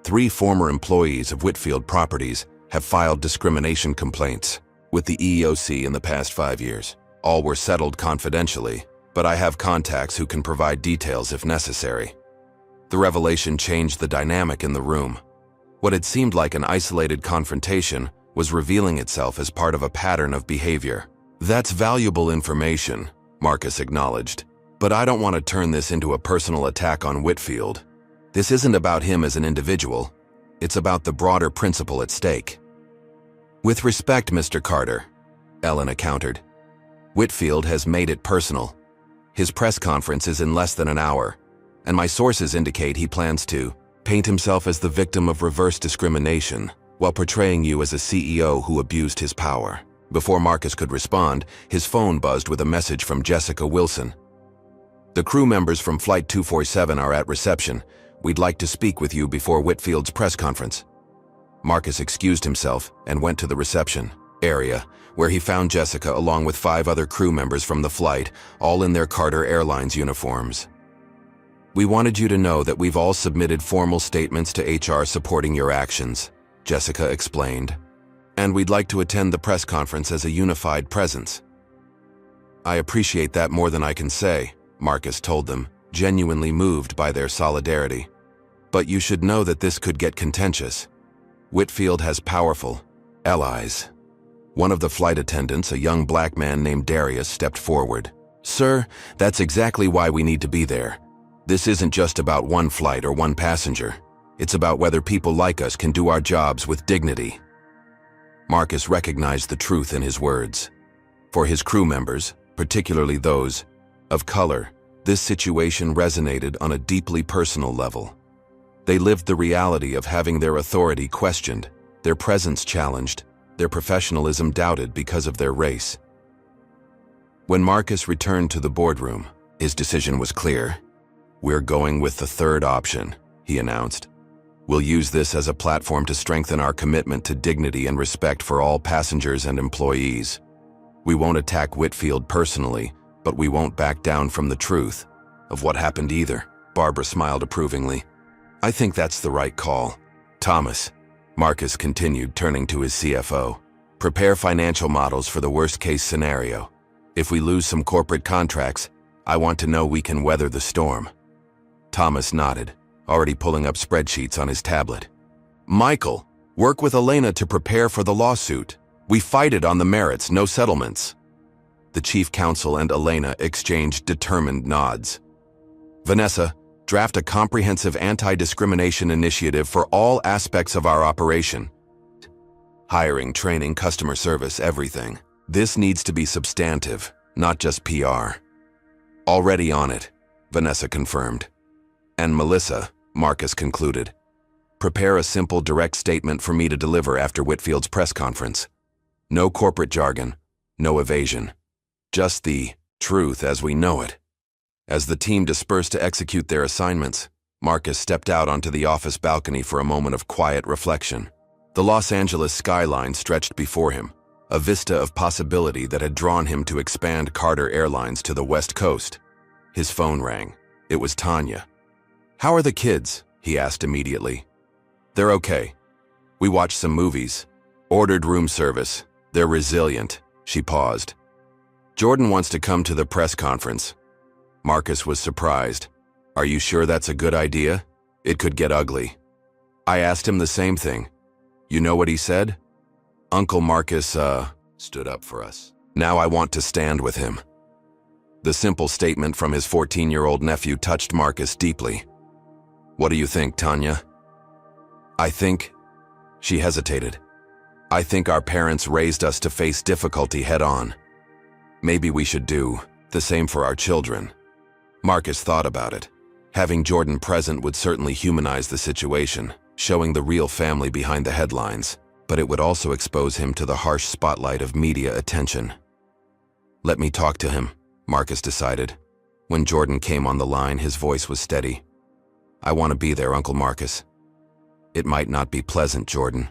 Speaker 1: 3 former employees of Whitfield Properties have filed discrimination complaints with the EEOC in the past 5 years. All were settled confidentially, but I have contacts who can provide details if necessary." The revelation changed the dynamic in the room. What had seemed like an isolated confrontation was revealing itself as part of a pattern of behavior. "That's valuable information," Marcus acknowledged, "but I don't want to turn this into a personal attack on Whitfield. This isn't about him as an individual. It's about the broader principle at stake." "With respect, Mr. Carter," Elena countered, "Whitfield has made it personal. His press conference is in less than an hour, and my sources indicate he plans to paint himself as the victim of reverse discrimination while portraying you as a CEO who abused his power." Before Marcus could respond, his phone buzzed with a message from Jessica Wilson. "The crew members from Flight 247 are at reception. We'd like to speak with you before Whitfield's press conference." Marcus excused himself and went to the reception area, where he found Jessica along with 5 other crew members from the flight, all in their Carter Airlines uniforms. "We wanted you to know that we've all submitted formal statements to HR supporting your actions," Jessica explained. "And we'd like to attend the press conference as a unified presence." "I appreciate that more than I can say," Marcus told them, genuinely moved by their solidarity. "But you should know that this could get contentious. Whitfield has powerful allies." One of the flight attendants, a young black man named Darius, stepped forward. "Sir, that's exactly why we need to be there. This isn't just about one flight or one passenger. It's about whether people like us can do our jobs with dignity." Marcus recognized the truth in his words. For his crew members, particularly those of color, This situation resonated on a deeply personal level. They lived the reality of having their authority questioned, their presence challenged, their professionalism doubted because of their race. When Marcus returned to the boardroom, his decision was clear. "We're going with the third option," he announced. "We'll use this as a platform to strengthen our commitment to dignity and respect for all passengers and employees. We won't attack Whitfield personally, but we won't back down from the truth of what happened either." Barbara smiled approvingly. "I think that's the right call." "Thomas," Marcus continued, turning to his CFO, "prepare financial models for the worst-case scenario. If we lose some corporate contracts, I want to know we can weather the storm." Thomas nodded, already pulling up spreadsheets on his tablet. "Michael, work with Elena to prepare for the lawsuit. We fight it on the merits, no settlements." The chief counsel and Elena exchanged determined nods. "Vanessa, draft a comprehensive anti-discrimination initiative for all aspects of our operation. Hiring, training, customer service, everything. This needs to be substantive, not just PR." "Already on it," Vanessa confirmed. "And Melissa," Marcus concluded, "prepare a simple, direct statement for me to deliver after Whitfield's press conference. No corporate jargon, no evasion. Just the truth as we know it." As the team dispersed to execute their assignments, Marcus stepped out onto the office balcony for a moment of quiet reflection. The Los Angeles skyline stretched before him, a vista of possibility that had drawn him to expand Carter Airlines to the West Coast. His phone rang. It was Tanya. "How are the kids?" he asked immediately. "They're okay. We watched some movies. Ordered room service. They're resilient." She paused. "Jordan wants to come to the press conference." Marcus was surprised. "Are you sure that's a good idea? It could get ugly." "I asked him the same thing. You know what he said? Uncle Marcus, stood up for us. Now I want to stand with him." The simple statement from his 14-year-old nephew touched Marcus deeply. "What do you think, Tanya?" "I think," she hesitated, "I think our parents raised us to face difficulty head-on. Maybe we should do the same for our children." Marcus thought about it. Having Jordan present would certainly humanize the situation, showing the real family behind the headlines, but it would also expose him to the harsh spotlight of media attention. "Let me talk to him," Marcus decided. When Jordan came on the line, his voice was steady. "I want to be there, Uncle Marcus." "It might not be pleasant, Jordan.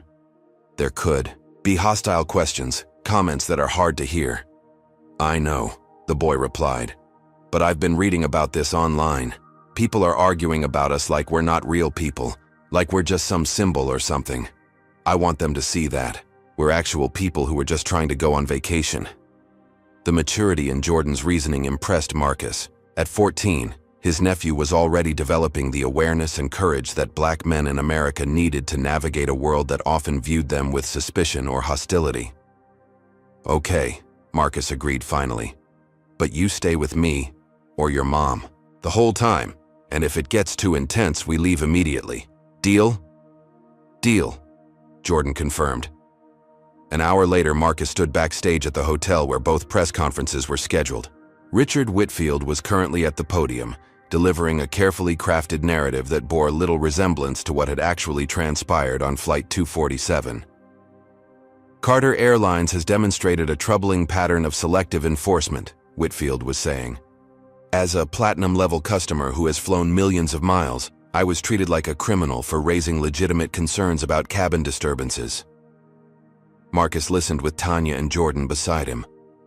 Speaker 1: There could be hostile questions, comments that are hard to hear." "I know," the boy replied. "But I've been reading about this online. People are arguing about us like we're not real people, like we're just some symbol or something. I want them to see that we're actual people who are just trying to go on vacation." The maturity in Jordan's reasoning impressed Marcus. At 14, his nephew was already developing the awareness and courage that Black men in America needed to navigate a world that often viewed them with suspicion or hostility. "Okay," Marcus agreed finally. "But you stay with me, or your mom, the whole time, and if it gets too intense, we leave immediately. Deal?" "Deal," Jordan confirmed. An hour later, Marcus stood backstage at the hotel where both press conferences were scheduled. Richard Whitfield was currently at the podium, delivering a carefully crafted narrative that bore little resemblance to what had actually transpired on Flight 247. "Carter Airlines has demonstrated a troubling pattern of selective enforcement," Whitfield was saying. "As a platinum-level customer who has flown millions of miles, I was treated like a criminal for raising legitimate concerns about cabin disturbances." Marcus listened with Tanya and Jordan beside him,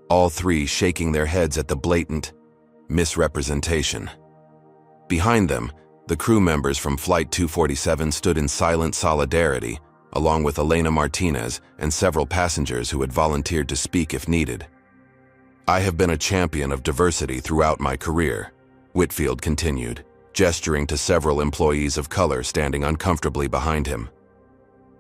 Speaker 1: all three shaking their heads at the blatant misrepresentation. Behind them, the crew members from Flight 247 stood in silent solidarity, along with Elena Martinez and several passengers who had volunteered to speak if needed. "I have been a champion of diversity throughout my career," Whitfield continued, gesturing to several employees of color standing uncomfortably behind him.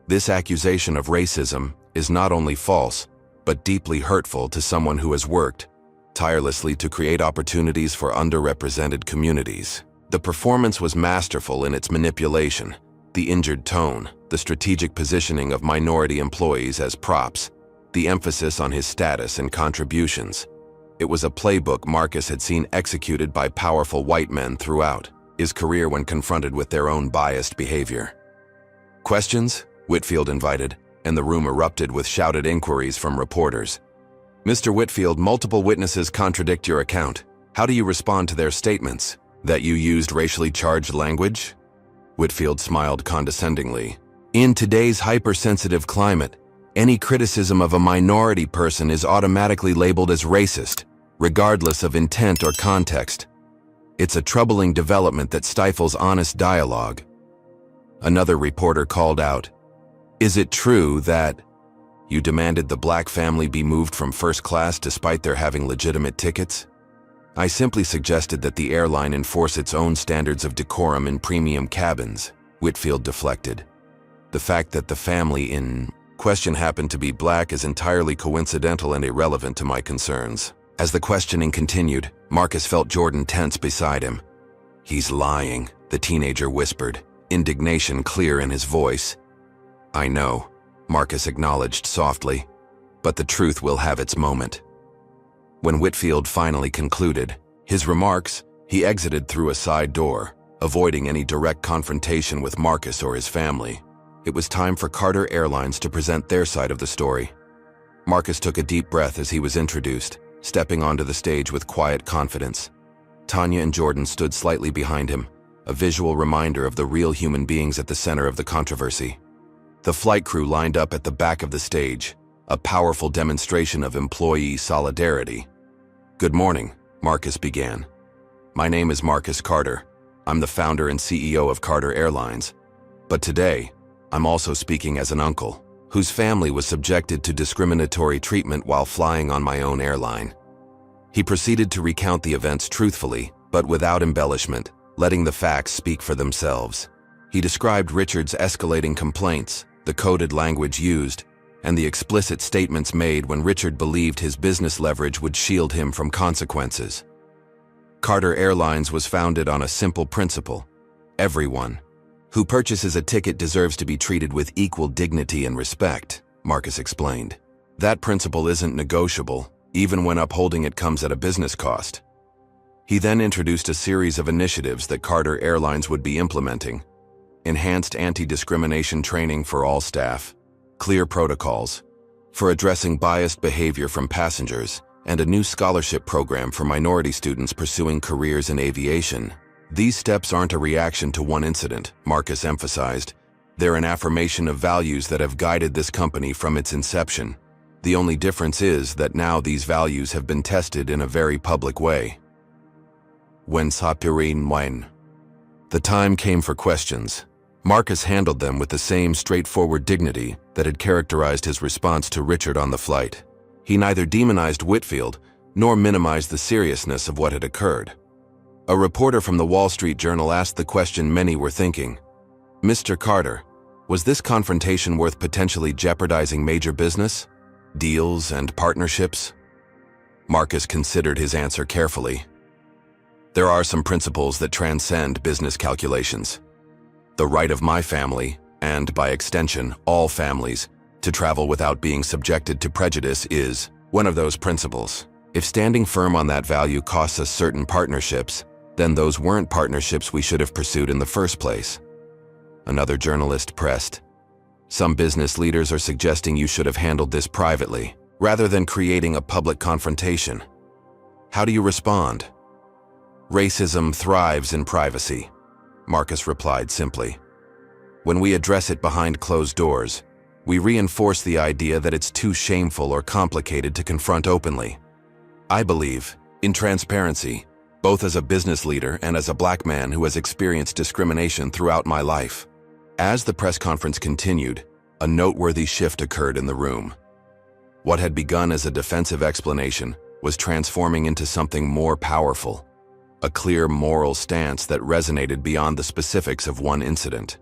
Speaker 1: "This accusation of racism is not only false, but deeply hurtful to someone who has worked tirelessly to create opportunities for underrepresented communities." The performance was masterful in its manipulation, the injured tone, the strategic positioning of minority employees as props, the emphasis on his status and contributions. It was a playbook Marcus had seen executed by powerful white men throughout his career when confronted with their own biased behavior. "Questions?" Whitfield invited, and the room erupted with shouted inquiries from reporters. "Mr. Whitfield, multiple witnesses contradict your account. How do you respond to their statements? That you used racially charged language?" Whitfield smiled condescendingly. "In today's hypersensitive climate, any criticism of a minority person is automatically labeled as racist, regardless of intent or context. It's a troubling development that stifles honest dialogue." Another reporter called out, "Is it true that you demanded the black family be moved from first class despite their having legitimate tickets?" "I simply suggested that the airline enforce its own standards of decorum in premium cabins," Whitfield deflected. "The fact that the family in question happened to be black is entirely coincidental and irrelevant to my concerns." As the questioning continued, Marcus felt Jordan tense beside him. "He's lying," the teenager whispered, indignation clear in his voice. "I know," Marcus acknowledged softly, "but the truth will have its moment." When Whitfield finally concluded his remarks, he exited through a side door, avoiding any direct confrontation with Marcus or his family. It was time for Carter Airlines to present their side of the story. Marcus took a deep breath as he was introduced, stepping onto the stage with quiet confidence. Tanya and Jordan stood slightly behind him, a visual reminder of the real human beings at the center of the controversy. The flight crew lined up at the back of the stage, a powerful demonstration of employee solidarity. "Good morning," Marcus began. "My name is Marcus Carter. I'm the founder and CEO of Carter Airlines. But today, I'm also speaking as an uncle, whose family was subjected to discriminatory treatment while flying on my own airline." He proceeded to recount the events truthfully, but without embellishment, letting the facts speak for themselves. He described Richard's escalating complaints, the coded language used, and the explicit statements made when Richard believed his business leverage would shield him from consequences. Carter Airlines was founded on a simple principle: everyone who purchases a ticket deserves to be treated with equal dignity and respect, Marcus explained. That principle isn't negotiable, even when upholding it comes at a business cost. He then introduced a series of initiatives that Carter Airlines would be implementing: enhanced anti-discrimination training for all staff, clear protocols for addressing biased behavior from passengers, and a new scholarship program for minority students pursuing careers in aviation. "These steps aren't a reaction to one incident," Marcus emphasized. "They're an affirmation of values that have guided this company from its inception. The only difference is that now these values have been tested in a very public way." When the time came for questions, Marcus handled them with the same straightforward dignity that had characterized his response to Richard on the flight. He neither demonized Whitfield nor minimized the seriousness of what had occurred. A reporter from the Wall Street Journal asked the question many were thinking: "Mr. Carter, was this confrontation worth potentially jeopardizing major business, deals, and partnerships?" Marcus considered his answer carefully. "There are some principles that transcend business calculations. The right of my family, and by extension, all families, to travel without being subjected to prejudice is one of those principles. If standing firm on that value costs us certain partnerships, then those weren't partnerships we should have pursued in the first place." Another journalist pressed, "Some business leaders are suggesting you should have handled this privately, rather than creating a public confrontation. How do you respond?" "Racism thrives in privacy," Marcus replied simply. "When we address it behind closed doors, we reinforce the idea that it's too shameful or complicated to confront openly. I believe in transparency, both as a business leader and as a black man who has experienced discrimination throughout my life." As the press conference continued, a noteworthy shift occurred in the room. What had begun as a defensive explanation was transforming into something more powerful, a clear moral stance that resonated beyond the specifics of one incident.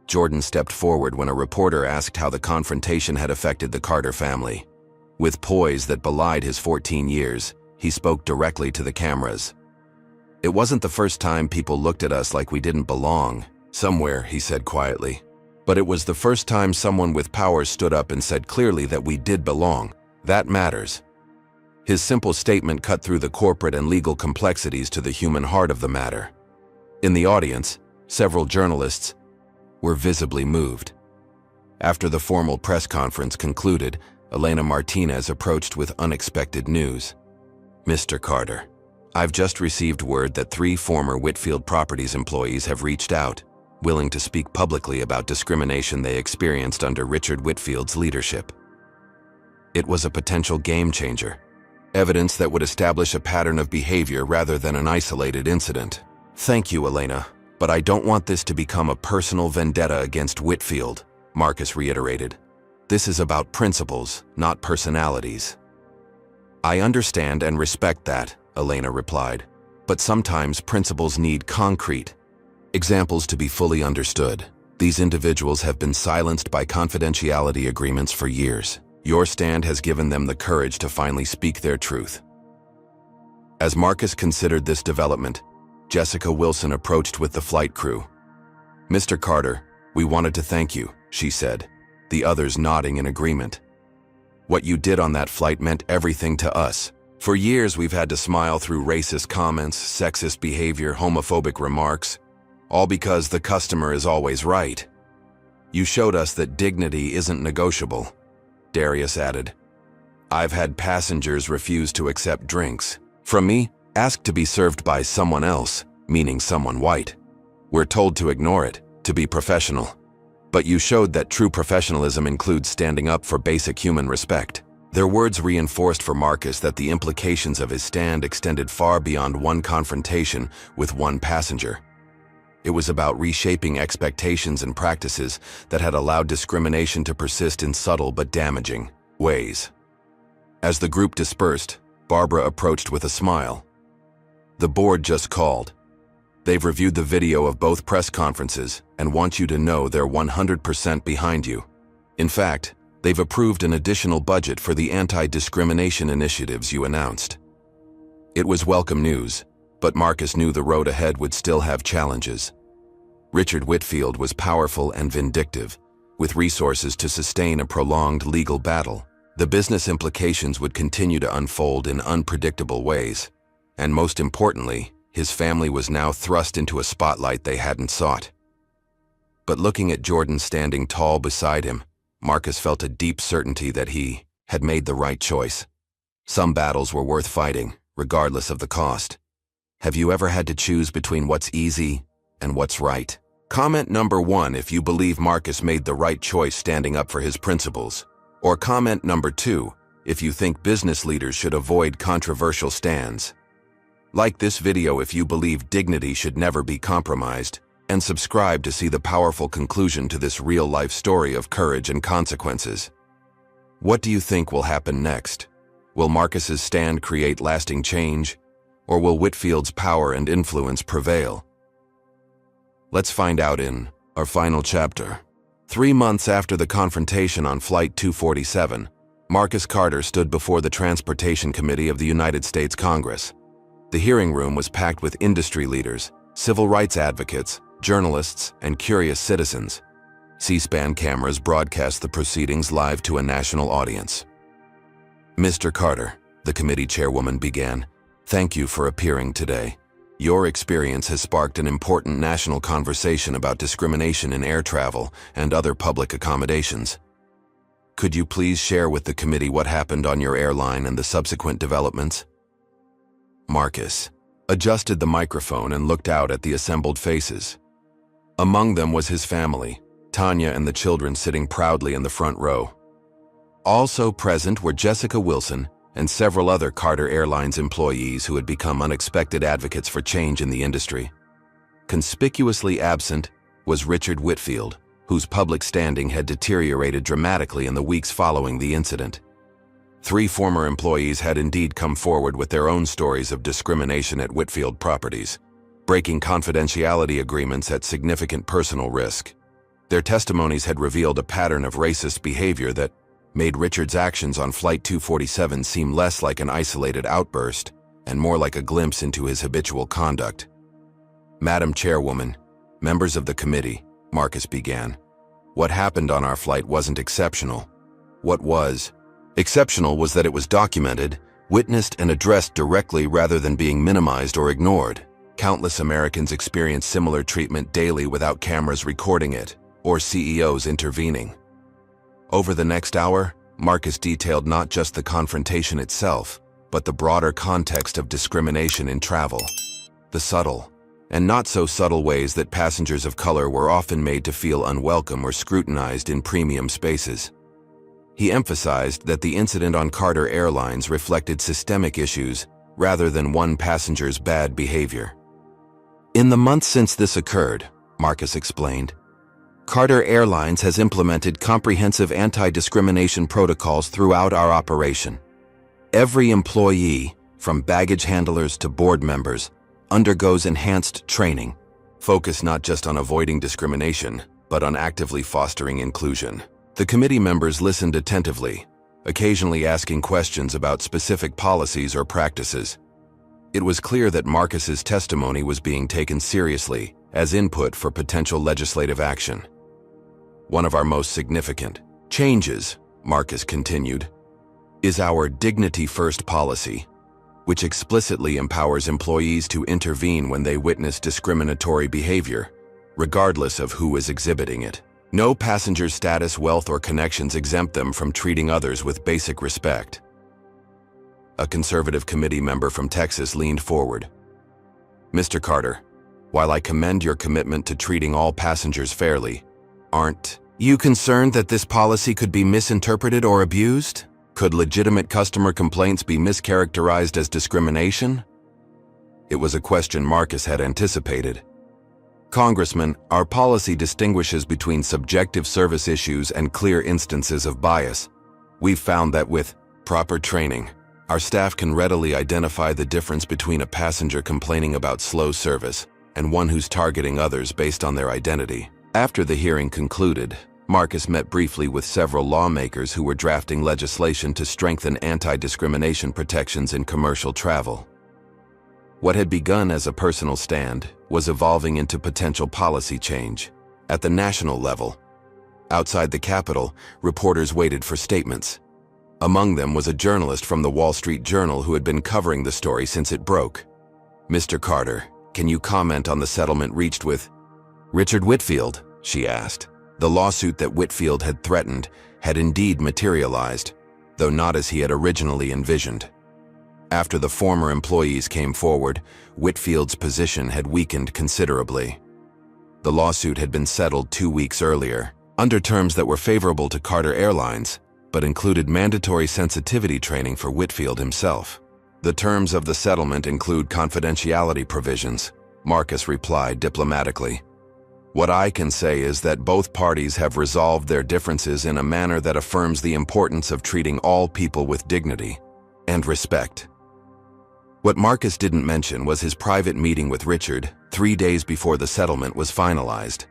Speaker 1: Jordan stepped forward when a reporter asked how the confrontation had affected the Carter family. With poise that belied his 14 years, he spoke directly to the cameras. "It wasn't the first time people looked at us like we didn't belong somewhere," he said quietly. "But it was the first time someone with power stood up and said clearly that we did belong. That matters." His simple statement cut through the corporate and legal complexities to the human heart of the matter. In the audience, several journalists were visibly moved. After the formal press conference concluded, Elena Martinez approached with unexpected news. "Mr. Carter, I've just received word that 3 former Whitfield Properties employees have reached out, willing to speak publicly about discrimination they experienced under Richard Whitfield's leadership." It was a potential game changer, evidence that would establish a pattern of behavior rather than an isolated incident. "Thank you, Elena, but I don't want this to become a personal vendetta against Whitfield," Marcus reiterated. "This is about principles, not personalities." "I understand and respect that," Elena replied, "but sometimes principles need concrete examples to be fully understood. These individuals have been silenced by confidentiality agreements for years. Your stand has given them the courage to finally speak their truth." As Marcus considered this development, Jessica Wilson approached with the flight crew. "Mr. Carter, we wanted to thank you," she said, the others nodding in agreement. "What you did on that flight meant everything to us. For years we've had to smile through racist comments, sexist behavior, homophobic remarks, all because the customer is always right. You showed us that dignity isn't negotiable," Darius added. "I've had passengers refuse to accept drinks from me, asked to be served by someone else, meaning someone white. We're told to ignore it, to be professional. But you showed that true professionalism includes standing up for basic human respect." Their words reinforced for Marcus that the implications of his stand extended far beyond one confrontation with one passenger. It was about reshaping expectations and practices that had allowed discrimination to persist in subtle but damaging ways. As the group dispersed, Barbara approached with a smile. "The board just called. They've reviewed the video of both press conferences and want you to know they're 100% behind you. In fact, they've approved an additional budget for the anti-discrimination initiatives you announced." It was welcome news, but Marcus knew the road ahead would still have challenges. Richard Whitfield was powerful and vindictive, with resources to sustain a prolonged legal battle. The business implications would continue to unfold in unpredictable ways, and most importantly, his family was now thrust into a spotlight they hadn't sought. But looking at Jordan standing tall beside him, Marcus felt a deep certainty that he had made the right choice. Some battles were worth fighting, regardless of the cost. Have you ever had to choose between what's easy and what's right? Comment number 1 if you believe Marcus made the right choice standing up for his principles. Or comment number 2 if you think business leaders should avoid controversial stands. Like this video if you believe dignity should never be compromised, and subscribe to see the powerful conclusion to this real-life story of courage and consequences. What do you think will happen next? Will Marcus's stand create lasting change, or will Whitfield's power and influence prevail? Let's find out in our final chapter. 3 months after the confrontation on Flight 247, Marcus Carter stood before the Transportation Committee of the United States Congress. The hearing room was packed with industry leaders, civil rights advocates, journalists, and curious citizens. C-SPAN cameras broadcast the proceedings live to a national audience. "Mr. Carter," the committee chairwoman began, "thank you for appearing today. Your experience has sparked an important national conversation about discrimination in air travel and other public accommodations. Could you please share with the committee what happened on your airline and the subsequent developments?" Marcus adjusted the microphone and looked out at the assembled faces. Among them was his family, Tanya and the children sitting proudly in the front row. Also present were Jessica Wilson and several other Carter Airlines employees who had become unexpected advocates for change in the industry. Conspicuously absent was Richard Whitfield, whose public standing had deteriorated dramatically in the weeks following the incident. 3 former employees had indeed come forward with their own stories of discrimination at Whitfield Properties, breaking confidentiality agreements at significant personal risk. Their testimonies had revealed a pattern of racist behavior that made Richard's actions on Flight 247 seem less like an isolated outburst and more like a glimpse into his habitual conduct. "Madam Chairwoman, members of the committee," Marcus began, "what happened on our flight wasn't exceptional. What was exceptional was that it was documented witnessed and addressed directly rather than being minimized or ignored. Countless Americans experience similar treatment daily without cameras recording it or CEOs intervening. Over the next hour, Marcus detailed not just the confrontation itself, but the broader context of discrimination in travel. The subtle, and not so subtle ways that passengers of color were often made to feel unwelcome or scrutinized in premium spaces. He emphasized that the incident on Carter Airlines reflected systemic issues rather than one passenger's bad behavior. In the months since this occurred, Marcus explained, Carter Airlines has implemented comprehensive anti-discrimination protocols throughout our operation. Every employee, from baggage handlers to board members, undergoes enhanced training, focused not just on avoiding discrimination, but on actively fostering inclusion. The committee members listened attentively, occasionally asking questions about specific policies or practices. It was clear that Marcus's testimony was being taken seriously as input for potential legislative action. One of our most significant changes, Marcus continued, is our Dignity First policy, which explicitly empowers employees to intervene when they witness discriminatory behavior, regardless of who is exhibiting it. No passenger's status, wealth, or connections exempt them from treating others with basic respect. A conservative committee member from Texas leaned forward. Mr. Carter, while I commend your commitment to treating all passengers fairly, aren't you concerned that this policy could be misinterpreted or abused? Could legitimate customer complaints be mischaracterized as discrimination? It was a question Marcus had anticipated. Congressman, our policy distinguishes between subjective service issues and clear instances of bias. We've found that with proper training, our staff can readily identify the difference between a passenger complaining about slow service and one who's targeting others based on their identity. After the hearing concluded, Marcus met briefly with several lawmakers who were drafting legislation to strengthen anti-discrimination protections in commercial travel. What had begun as a personal stand was evolving into potential policy change. At the national level, outside the Capitol, reporters waited for statements. Among them was a journalist from the Wall Street Journal who had been covering the story since it broke. Mr. Carter, can you comment on the settlement reached with Richard Whitfield? She asked. The lawsuit that Whitfield had threatened had indeed materialized, though not as he had originally envisioned. After the former employees came forward, Whitfield's position had weakened considerably. The lawsuit had been settled 2 weeks earlier, under terms that were favorable to Carter Airlines, but included mandatory sensitivity training for Whitfield himself. The terms of the settlement include confidentiality provisions, Marcus replied diplomatically. What I can say is that both parties have resolved their differences in a manner that affirms the importance of treating all people with dignity and respect. What Marcus didn't mention was his private meeting with Richard 3 days before the settlement was finalized.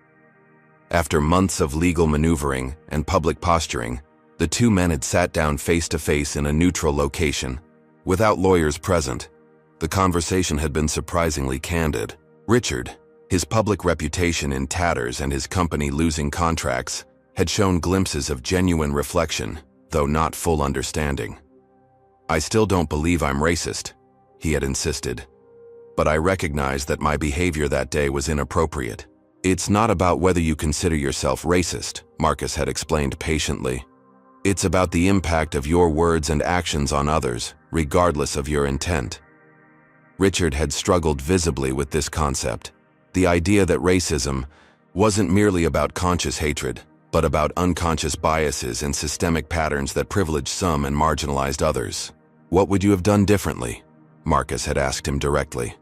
Speaker 1: After months of legal maneuvering and public posturing, the two men had sat down face-to-face in a neutral location, without lawyers present. The conversation had been surprisingly candid. Richard, his public reputation in tatters and his company losing contracts, had shown glimpses of genuine reflection, though not full understanding. I still don't believe I'm racist, he had insisted, but I recognize that my behavior that day was inappropriate. It's not about whether you consider yourself racist, Marcus had explained patiently. It's about the impact of your words and actions on others, regardless of your intent. Richard had struggled visibly with this concept, the idea that racism wasn't merely about conscious hatred, but about unconscious biases and systemic patterns that privileged some and marginalized others. What would you have done differently? Marcus had asked him directly.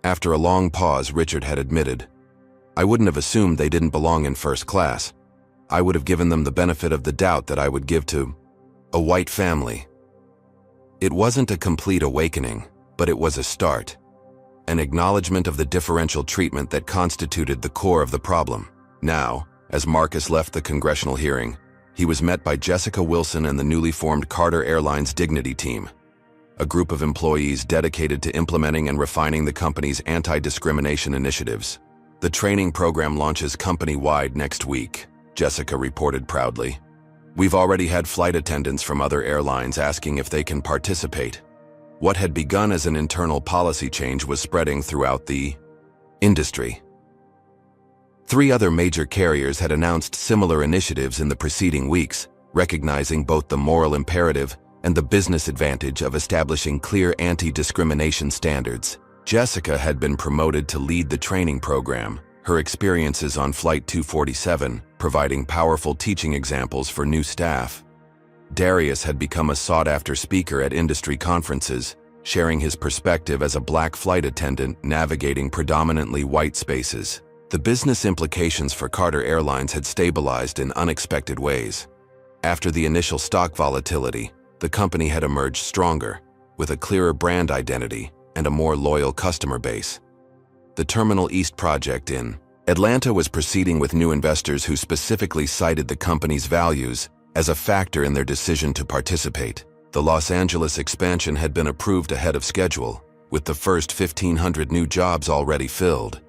Speaker 1: After a long pause, Richard had admitted, I wouldn't have assumed they didn't belong in first class. I would have given them the benefit of the doubt that I would give to a white family. It wasn't a complete awakening, but it was a start, an acknowledgement of the differential treatment that constituted the core of the problem. Now, as Marcus left the congressional hearing, he was met by Jessica Wilson and the newly formed Carter Airlines Dignity Team, a group of employees dedicated to implementing and refining the company's anti-discrimination initiatives. The training program launches company-wide next week, Jessica reported proudly. We've already had flight attendants from other airlines asking if they can participate. What had begun as an internal policy change was spreading throughout the industry. 3 other major carriers had announced similar initiatives in the preceding weeks, recognizing both the moral imperative and the business advantage of establishing clear anti-discrimination standards. Jessica had been promoted to lead the training program, her experiences on Flight 247 providing powerful teaching examples for new staff. Darius had become a sought-after speaker at industry conferences, sharing his perspective as a black flight attendant navigating predominantly white spaces. The business implications for Carter Airlines had stabilized in unexpected ways. After the initial stock volatility, the company had emerged stronger, with a clearer brand identity and a more loyal customer base. The Terminal East project in Atlanta was proceeding with new investors who specifically cited the company's values as a factor in their decision to participate. The Los Angeles expansion had been approved ahead of schedule, with the first 1,500 new jobs already filled.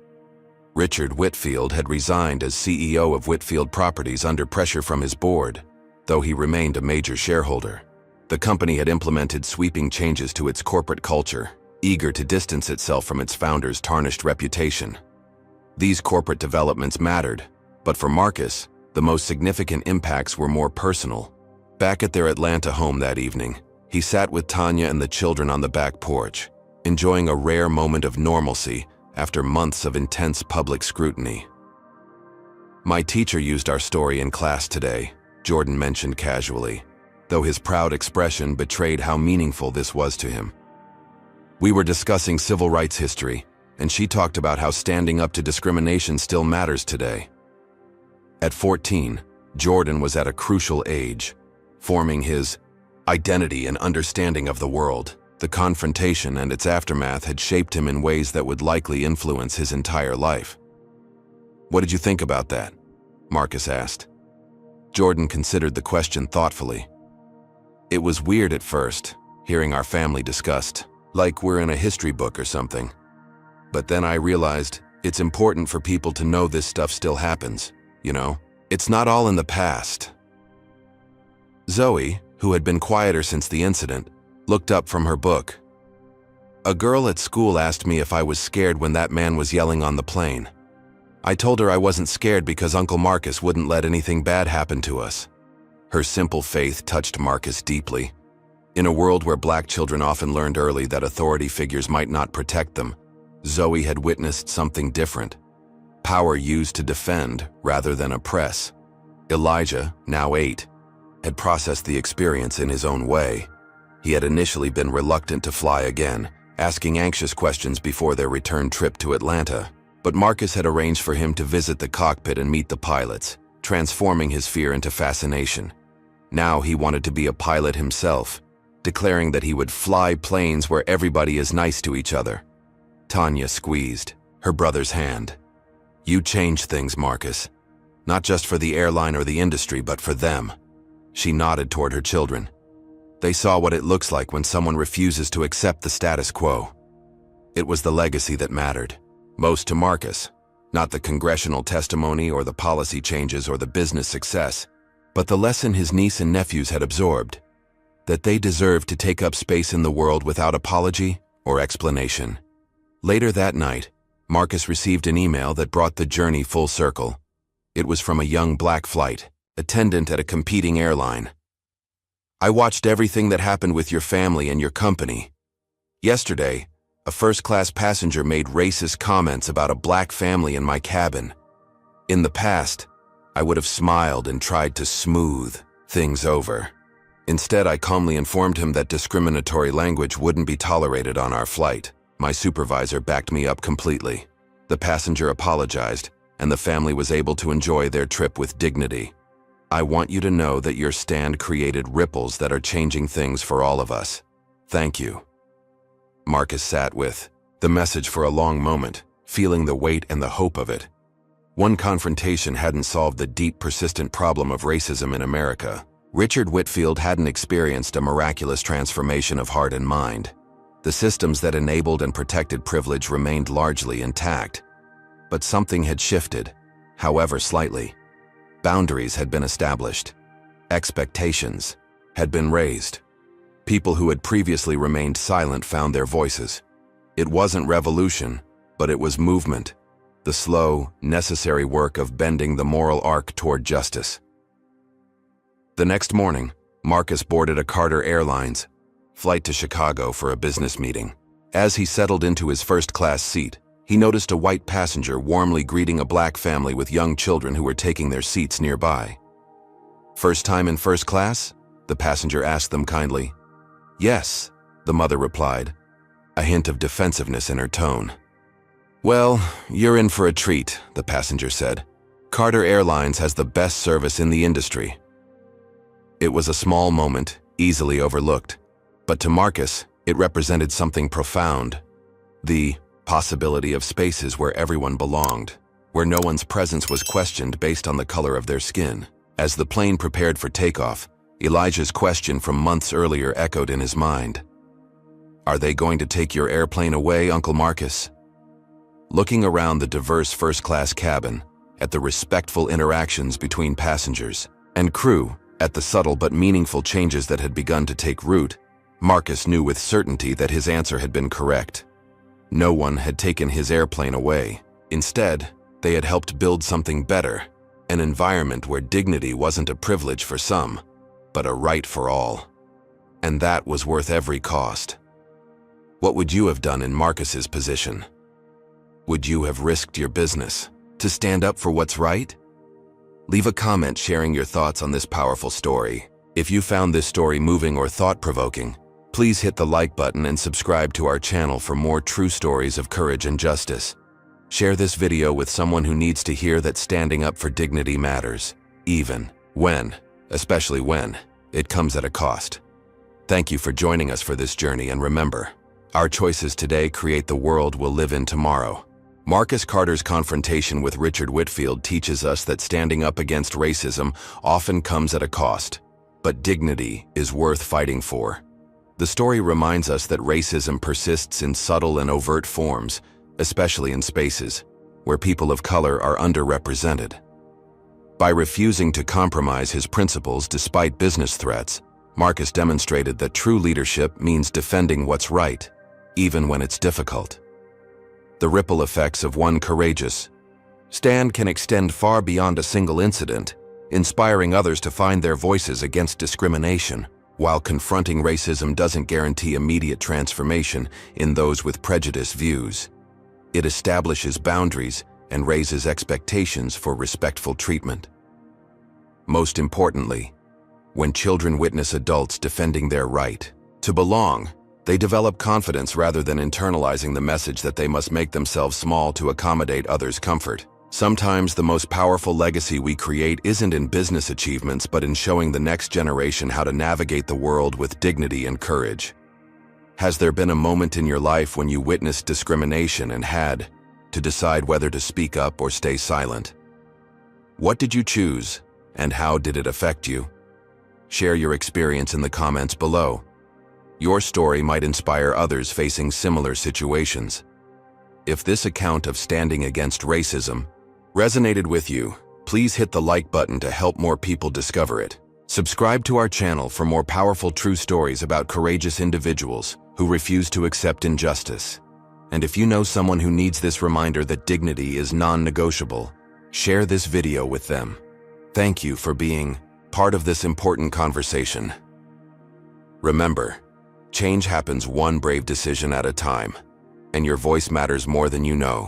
Speaker 1: Richard Whitfield had resigned as CEO of Whitfield Properties under pressure from his board, though he remained a major shareholder. The company had implemented sweeping changes to its corporate culture, eager to distance itself from its founder's tarnished reputation. These corporate developments mattered, but for Marcus, the most significant impacts were more personal. Back at their Atlanta home that evening, he sat with Tanya and the children on the back porch, enjoying a rare moment of normalcy after months of intense public scrutiny. "My teacher used our story in class today," Jordan mentioned casually, though his proud expression betrayed how meaningful this was to him. "We were discussing civil rights history, and she talked about how standing up to discrimination still matters today." At 14, Jordan was at a crucial age, forming his identity and understanding of the world. The confrontation and its aftermath had shaped him in ways that would likely influence his entire life. "What did you think about that?" Marcus asked. Jordan considered the question thoughtfully. "It was weird at first, hearing our family discussed, like we're in a history book or something. But then I realized it's important for people to know this stuff still happens, you know? It's not all in the past." Zoe, who had been quieter since the incident, looked up from her book. "A girl at school asked me if I was scared when that man was yelling on the plane. I told her I wasn't scared because Uncle Marcus wouldn't let anything bad happen to us." Her simple faith touched Marcus deeply. In a world where black children often learned early that authority figures might not protect them, Zoe had witnessed something different. Power used to defend rather than oppress. Elijah, now 8, had processed the experience in his own way. He had initially been reluctant to fly again, asking anxious questions before their return trip to Atlanta. But Marcus had arranged for him to visit the cockpit and meet the pilots, transforming his fear into fascination. Now he wanted to be a pilot himself, declaring that he would fly planes where everybody is nice to each other. Tanya squeezed her brother's hand. "You changed things, Marcus. Not just for the airline or the industry, but for them." She nodded toward her children. They saw what it looks like when someone refuses to accept the status quo. It was the legacy that mattered, most to Marcus, not the congressional testimony or the policy changes or the business success, but the lesson his niece and nephews had absorbed, that they deserved to take up space in the world without apology or explanation. Later that night, Marcus received an email that brought the journey full circle. It was from a young black flight attendant at a competing airline. "I watched everything that happened with your family and your company. Yesterday, a first-class passenger made racist comments about a black family in my cabin. In the past, I would have smiled and tried to smooth things over. Instead, I calmly informed him that discriminatory language wouldn't be tolerated on our flight. My supervisor backed me up completely. The passenger apologized, and the family was able to enjoy their trip with dignity. I want you to know that your stand created ripples that are changing things for all of us. Thank you." Marcus sat with the message for a long moment, feeling the weight and the hope of it. One confrontation hadn't solved the deep, persistent problem of racism in America. Richard Whitfield hadn't experienced a miraculous transformation of heart and mind. The systems that enabled and protected privilege remained largely intact. But something had shifted, however slightly. Boundaries had been established. Expectations had been raised. People who had previously remained silent found their voices. It wasn't revolution, but it was movement, the slow, necessary work of bending the moral arc toward justice. The next morning, Marcus boarded a Carter Airlines flight to Chicago for a business meeting. As he settled into his first-class seat, he noticed a white passenger warmly greeting a black family with young children who were taking their seats nearby. "First time in first class?" the passenger asked them kindly. "Yes," the mother replied, a hint of defensiveness in her tone. "Well, you're in for a treat," the passenger said. "Carter Airlines has the best service in the industry." It was a small moment, easily overlooked. But to Marcus, it represented something profound. The possibility of spaces where everyone belonged, where no one's presence was questioned based on the color of their skin. As the plane prepared for takeoff, Elijah's question from months earlier echoed in his mind. "Are they going to take your airplane away, Uncle Marcus?" Looking around the diverse first-class cabin, at the respectful interactions between passengers and crew, at the subtle but meaningful changes that had begun to take root, Marcus knew with certainty that his answer had been correct. No one had taken his airplane away. Instead, they had helped build something better, an environment where dignity wasn't a privilege for some, but a right for all. And that was worth every cost. What would you have done in Marcus's position? Would you have risked your business to stand up for what's right? Leave a comment sharing your thoughts on this powerful story. If you found this story moving or thought-provoking, please hit the like button and subscribe to our channel for more true stories of courage and justice. Share this video with someone who needs to hear that standing up for dignity matters, even especially when, it comes at a cost. Thank you for joining us for this journey, and remember, our choices today create the world we'll live in tomorrow. Marcus Carter's confrontation with Richard Whitfield teaches us that standing up against racism often comes at a cost, but dignity is worth fighting for. The story reminds us that racism persists in subtle and overt forms, especially in spaces where people of color are underrepresented. By refusing to compromise his principles despite business threats, Marcus demonstrated that true leadership means defending what's right, even when it's difficult. The ripple effects of one courageous stand can extend far beyond a single incident, inspiring others to find their voices against discrimination. While confronting racism doesn't guarantee immediate transformation in those with prejudiced views, it establishes boundaries and raises expectations for respectful treatment. Most importantly, when children witness adults defending their right to belong, they develop confidence rather than internalizing the message that they must make themselves small to accommodate others' comfort. Sometimes the most powerful legacy we create isn't in business achievements, but in showing the next generation how to navigate the world with dignity and courage. Has there been a moment in your life when you witnessed discrimination and had to decide whether to speak up or stay silent? What did you choose, and how did it affect you? Share your experience in the comments below. Your story might inspire others facing similar situations. If this account of standing against racism resonated with you, please hit the like button to help more people discover it. Subscribe to our channel for more powerful true stories about courageous individuals who refuse to accept injustice. And if you know someone who needs this reminder that dignity is non-negotiable, share this video with them. Thank you for being part of this important conversation. Remember, change happens one brave decision at a time, and your voice matters more than you know.